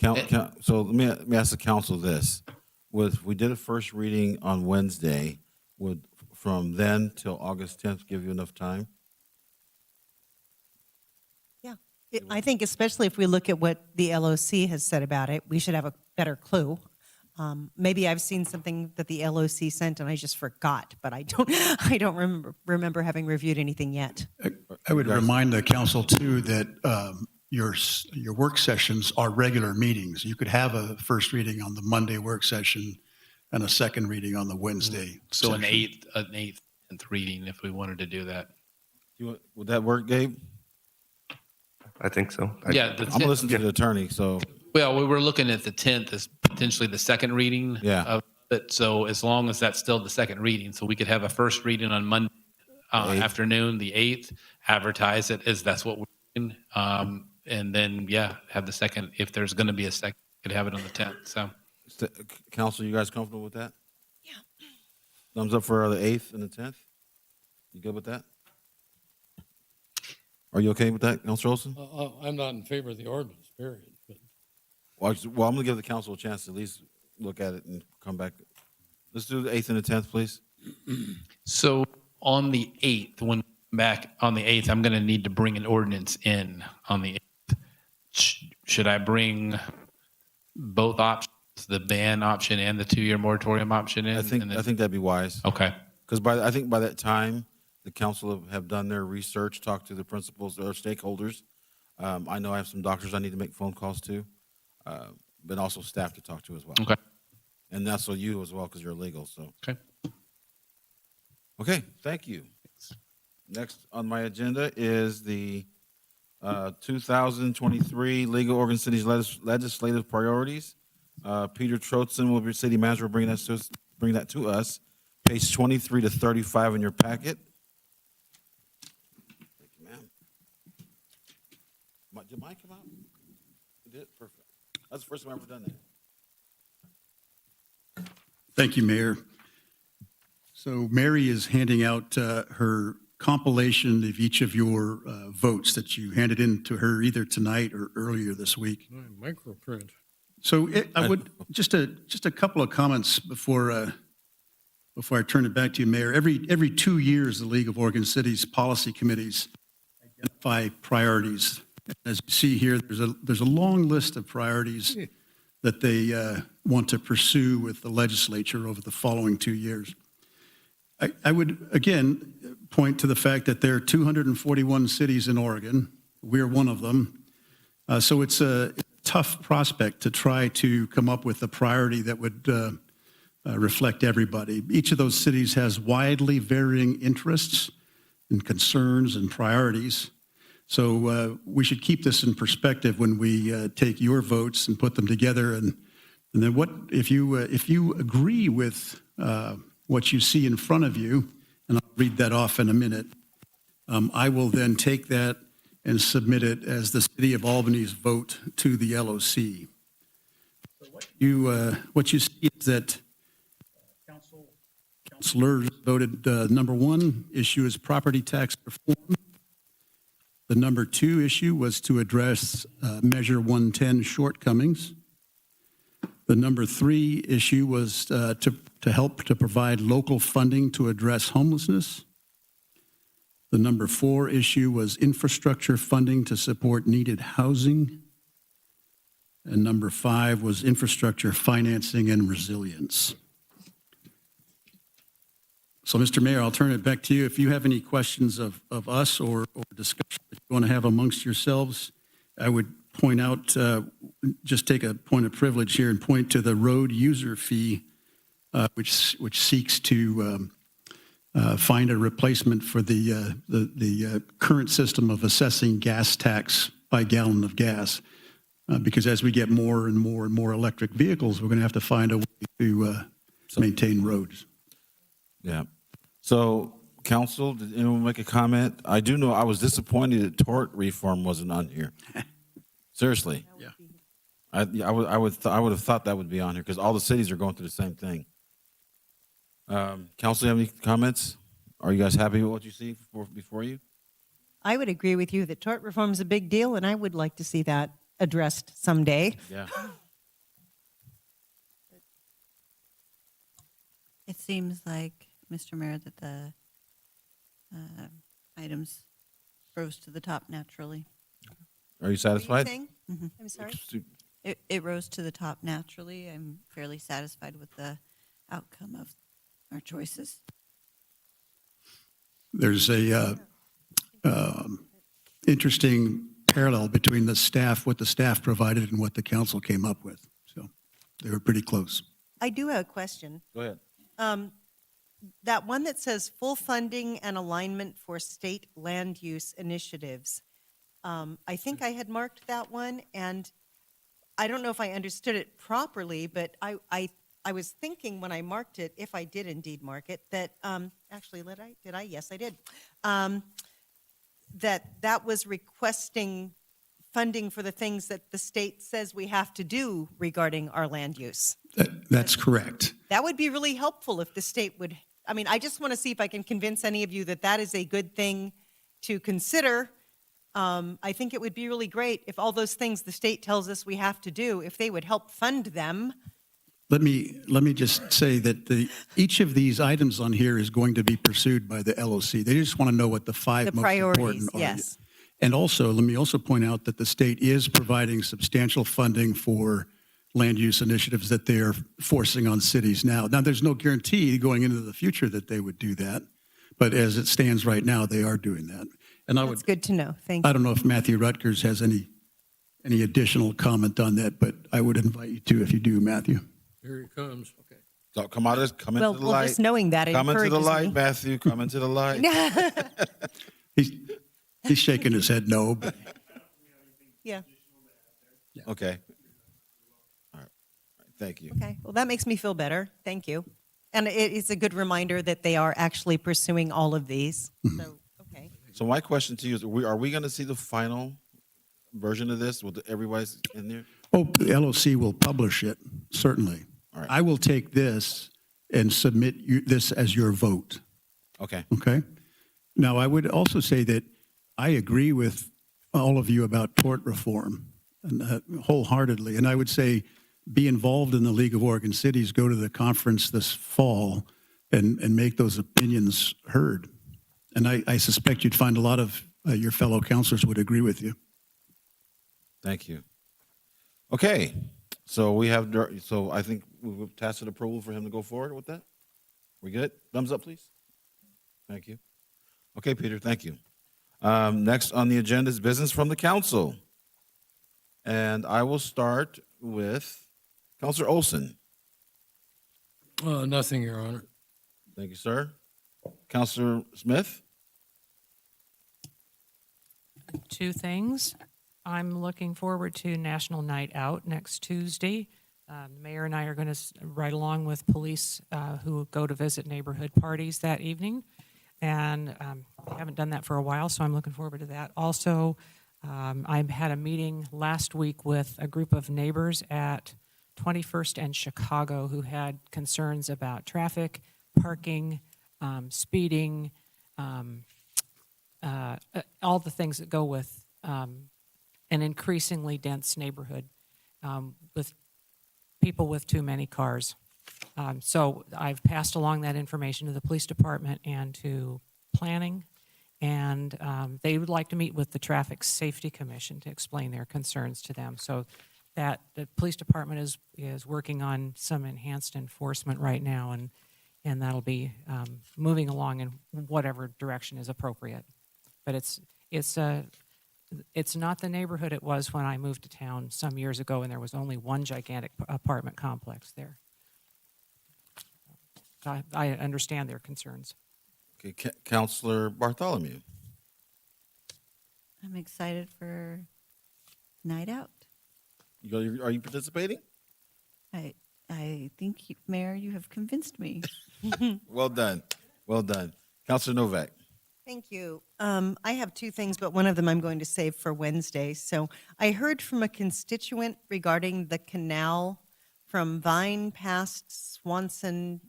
So let me ask the council this. If we did a first reading on Wednesday, would from then till August 10th give you enough time? Yeah. I think especially if we look at what the LOC has said about it, we should have a better clue. Maybe I've seen something that the LOC sent and I just forgot, but I don't remember having reviewed anything yet. I would remind the council too that your work sessions are regular meetings. You could have a first reading on the Monday work session and a second reading on the Wednesday. So an session. eighth reading if we wanted to do that. Would that work, Gabe? I think so. Yeah. I'm gonna listen to the attorney, so. Well, we were looking at the 10th as potentially the second reading. Yeah. Of it. So as long as that's still the second reading, so we could have a first reading on Monday afternoon, the 8th, advertise it as that's what we're doing. And then, have the second, if there's going to be a second, could have it on the 10th. So, Council, you guys comfortable with that? Yeah. Thumbs up for the 8th and the 10th? You good with that? Are you okay with that, Councilor Olson? I'm not in favor of the ordinance, period. But Well, I'm going to give the council a chance to at least look at it and come back. Let's do the 8th and the 10th, please. so on the 8th, when back on the 8th, I'm going to need to bring an ordinance in on the 8th. Should I bring both options, the ban option and the 2-year moratorium option in? I think that'd be wise. Okay. Because I think by that time, the council have done their research, talked to the principals or stakeholders. I know I have some doctors I need to make phone calls to, but also staff to talk to as well. Okay. and that's for you as well because you're legal. So Okay. okay, thank you. Next on my agenda is the 2023 League of Oregon Cities legislative priorities. Peter Trotzen will be city manager, bring that to us. Page 23 to 35 in your packet. Thank you, ma'am. Did mine come out? It did? Perfect. That's the first time I've ever done that. Thank you, Mayor. So Mary is handing out her compilation of each of your votes that you handed in to her either tonight or earlier this week. Microprint. So I would, just a couple of comments before I turn it back to you, Mayor. Every 2 years, the League of Oregon Cities policy committees identify priorities. As you see here, there's a long list of priorities that they want to pursue with the legislature over the following 2 years. I would, again, point to the fact that there are 241 cities in Oregon. We're one of them. So it's a tough prospect to try to come up with a priority that would reflect everybody. Each of those cities has widely varying interests and concerns and priorities. So we should keep this in perspective when we take your votes and put them together. And then what if you agree with what you see in front of you, and I'll read that off in a minute, I will then take that and submit it as the City of Albany's vote to the LOC. What you see is that councilors voted number one issue is property tax reform. The number two issue was to address Measure 110 shortcomings. The number three issue was to help to provide local funding to address homelessness. The number four issue was infrastructure funding to support needed housing. And number five was infrastructure financing and resilience. So, Mr. Mayor, I'll turn it back to you. If you have any questions of us or discussion that you want to have amongst yourselves, I would point out, just take a point of privilege here and point to the road user fee, which seeks to find a replacement for the current system of assessing gas tax by gallon of gas. Because as we get more and more and more electric vehicles, we're going to have to find a way to maintain roads. Yeah. So, council, did anyone make a comment? I do know I was disappointed that tort reform wasn't on here. Seriously. Yeah. I would have thought that would be on here because all the cities are going through the same thing. Council, have any comments? Are you guys happy with what you see before you? I would agree with you that tort reform is a big deal, and I would like to see that addressed someday. Yeah. It seems like, Mr. Mayor, that the items rose to the top naturally. Are you satisfied? I'm sorry? It rose to the top naturally. I'm fairly satisfied with the outcome of our choices. There's a interesting parallel between what the staff provided and what the council came up with. So they were pretty close. I do have a question. Go ahead. That one that says full funding and alignment for state land use initiatives. I think I had marked that one, and I don't know if I understood it properly, but I was thinking when I marked it, if I did indeed mark it, that actually, did I? Yes, I did. That was requesting funding for the things that the state says we have to do regarding our land use. That's correct. That would be really helpful if the state would, I just want to see if I can convince any of you that that is a good thing to consider. I think it would be really great if all those things the state tells us we have to do, if they would help fund them. Let me just say that each of these items on here is going to be pursued by the LOC. They just want to know what the five most important are. Yes. And also, let me also point out that the state is providing substantial funding for land use initiatives that they're forcing on cities now. Now, there's no guarantee going into the future that they would do that, but as it stands right now, they are doing that. And That's good to know. Thank you. I don't know if Matthew Rutgers has any additional comment on that, but I would invite you to if you do, Matthew. Here he comes. Okay. So come into Well, the well, light. just knowing that Come into the encourages light, me. Matthew. Come into the light. He's shaking his head no, but Yeah. Okay. All right. Thank you. Okay. Well, that makes me feel better. Thank you. And it is a good reminder that they are actually pursuing all of these. So, okay. So my question to you is, are we going to see the final version of this with everybody's in there? oh, the LOC will publish it, certainly. All right. I will take this and submit this as your vote. Okay. Okay. Now, I would also say that I agree with all of you about tort reform and, wholeheartedly. And I would say be involved in the League of Oregon Cities, go to the conference this fall and make those opinions heard. And I suspect you'd find a lot of your fellow counselors would agree with you. Thank you. Okay. So we have, so I think we've tacit approval for him to go forward with that. We good? Thumbs up, please. Thank you. Okay, Peter, thank you. Next on the agenda is business from the council. And I will start with Counselor Olson. Nothing, Your Honor. Thank you, sir. Counselor Smith? Two things. I'm looking forward to National Night Out next Tuesday. The mayor and I are going to ride along with police who go to visit neighborhood parties that evening. And I haven't done that for a while, so I'm looking forward to that. Also, I had a meeting last week with a group of neighbors at 21st and Chicago who had concerns about traffic, parking, speeding, all the things that go with an increasingly dense neighborhood with people with too many cars. So I've passed along that information to the police department and to planning, and they would like to meet with the Traffic Safety Commission to explain their concerns to them. So that the police department is working on some enhanced enforcement right now, and that'll be moving along in whatever direction is appropriate. But it's not the neighborhood it was when I moved to town some years ago, and there was only one gigantic apartment complex there. I understand their concerns. Okay, Counselor Bartholomew. I'm excited for Night Out. Are you participating? I think, Mayor, you have convinced me. Well done. Well done. Counselor Novak. Thank you. I have two things, but one of them I'm going to save for Wednesday. So I heard from a constituent regarding the canal from Vine past Swanson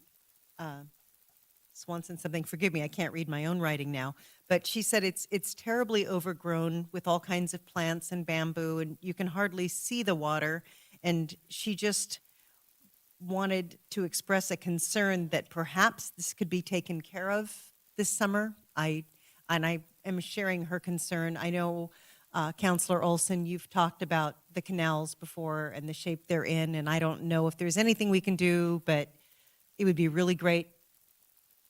something. Forgive me, I can't read my own writing now. But she said it's terribly overgrown with all kinds of plants and bamboo, and you can hardly see the water. And she just wanted to express a concern that perhaps this could be taken care of this summer. I am sharing her concern. I know, Counselor Olson, you've talked about the canals before and the shape they're in, and I don't know if there's anything we can do, but it would be really great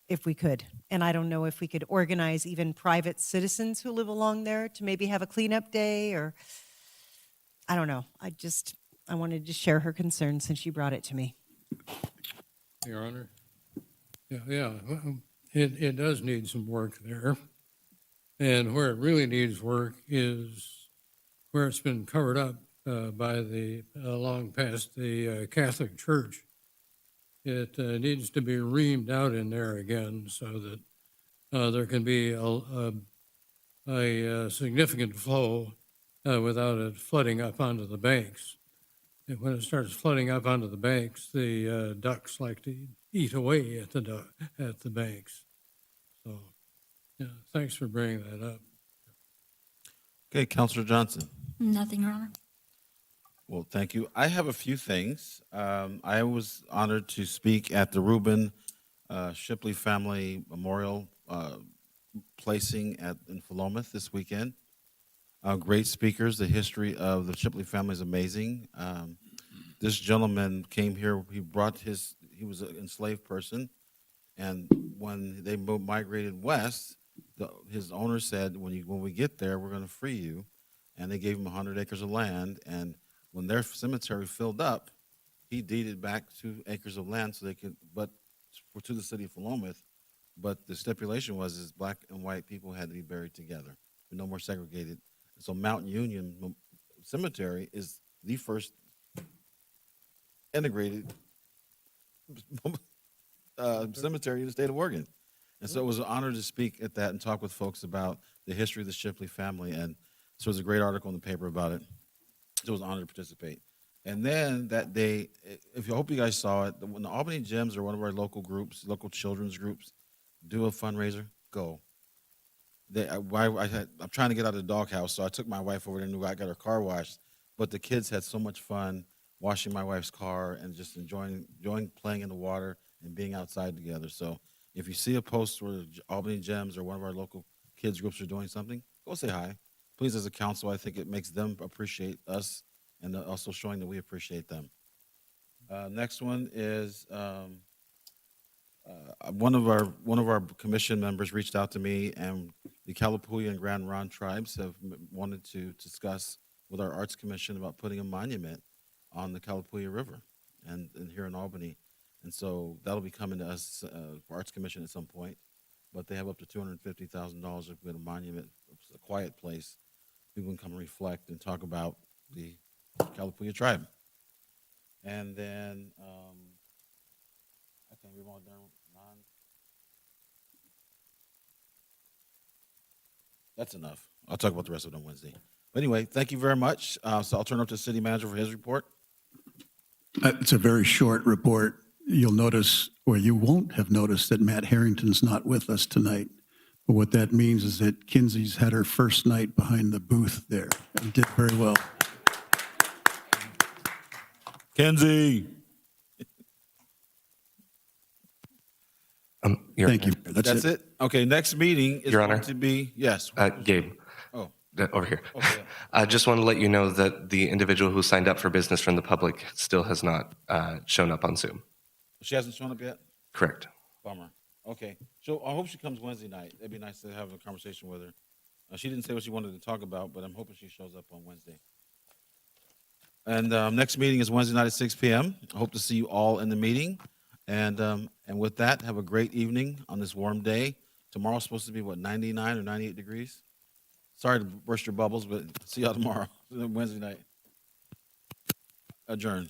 if we could. And I don't know if we could organize even private citizens who live along there to maybe have a cleanup day, or I don't know. I wanted to share her concern since she brought it to me. Your Honor. Yeah. Well, it does need some work there. And where it really needs work is where it's been covered up by the, long past the Catholic Church. It needs to be reamed out in there again so that there can be a significant flow without it flooding up onto the banks. And when it starts flooding up onto the banks, the ducks like to eat away at the banks. So, yeah, thanks for bringing that up. Okay, Counselor Johnson. Nothing, Your Honor. Well, thank you. I have a few things. I was honored to speak at the Reuben Shipley Family Memorial placing in Philomath this weekend. Great speakers. The history of the Shipley family is amazing. This gentleman came here. He was an enslaved person, and when they migrated west, his owner said, when we get there, we're going to free you. And they gave him 100 acres of land, and when their cemetery filled up, he deeded back 2 acres of land so they could, but to the city of Philomath. But the stipulation is black and white people had to be buried together, no more segregated. So Mount Union Cemetery is the first integrated cemetery in the state of Oregon. And so it was an honor to speak at that and talk with folks about the history of the Shipley family. And so there was a great article in the paper about it. So it was an honor to participate. And then that day, I hope you guys saw it, when the Albany Gems or one of our local groups, local children's groups, do a fundraiser, go. I'm trying to get out of the doghouse, so I took my wife over there and I got her car washed. But the kids had so much fun washing my wife's car and just enjoying playing in the water and being outside together. So if you see a post where Albany Gems or one of our local kids groups are doing something, go say hi. Please, as a council, I think it makes them appreciate us and also showing that we appreciate them. Next one is one of our commission members reached out to me, and the Kalapuya and Grand Ronde tribes have wanted to discuss with our Arts Commission about putting a monument on the Kalapuya River and here in Albany. And so that'll be coming to us, Arts Commission at some point. But they have up to $250,000 if we get a monument, a quiet place. People can come and reflect and talk about the Kalapuya tribe. And then, I think we're all done. That's enough. I'll talk about the rest of it on Wednesday. But anyway, thank you very much. So I'll turn it over to the city manager for his report. It's a very short report. You'll notice, or you won't have noticed, that Matt Harrington's not with us tonight. But what that means is that Kinsey's had her first night behind the booth there and did very well. Kenzie. Thank you. That's it? Okay, next meeting is Your going Honor. to be, yes. Gabe. Oh. Over here. Okay. I just want to let you know that the individual who signed up for business from the public still has not shown up on Zoom. She hasn't shown up yet? Correct. Bummer. Okay. So I hope she comes Wednesday night. It'd be nice to have a conversation with her. She didn't say what she wanted to talk about, but I'm hoping she shows up on Wednesday. And next meeting is Wednesday night at 6 p.m. I hope to see you all in the meeting. And with that, have a great evening on this warm day. Tomorrow's supposed to be, 99 or 98 degrees? Sorry to burst your bubbles, but see y'all tomorrow, Wednesday night. Adjourn.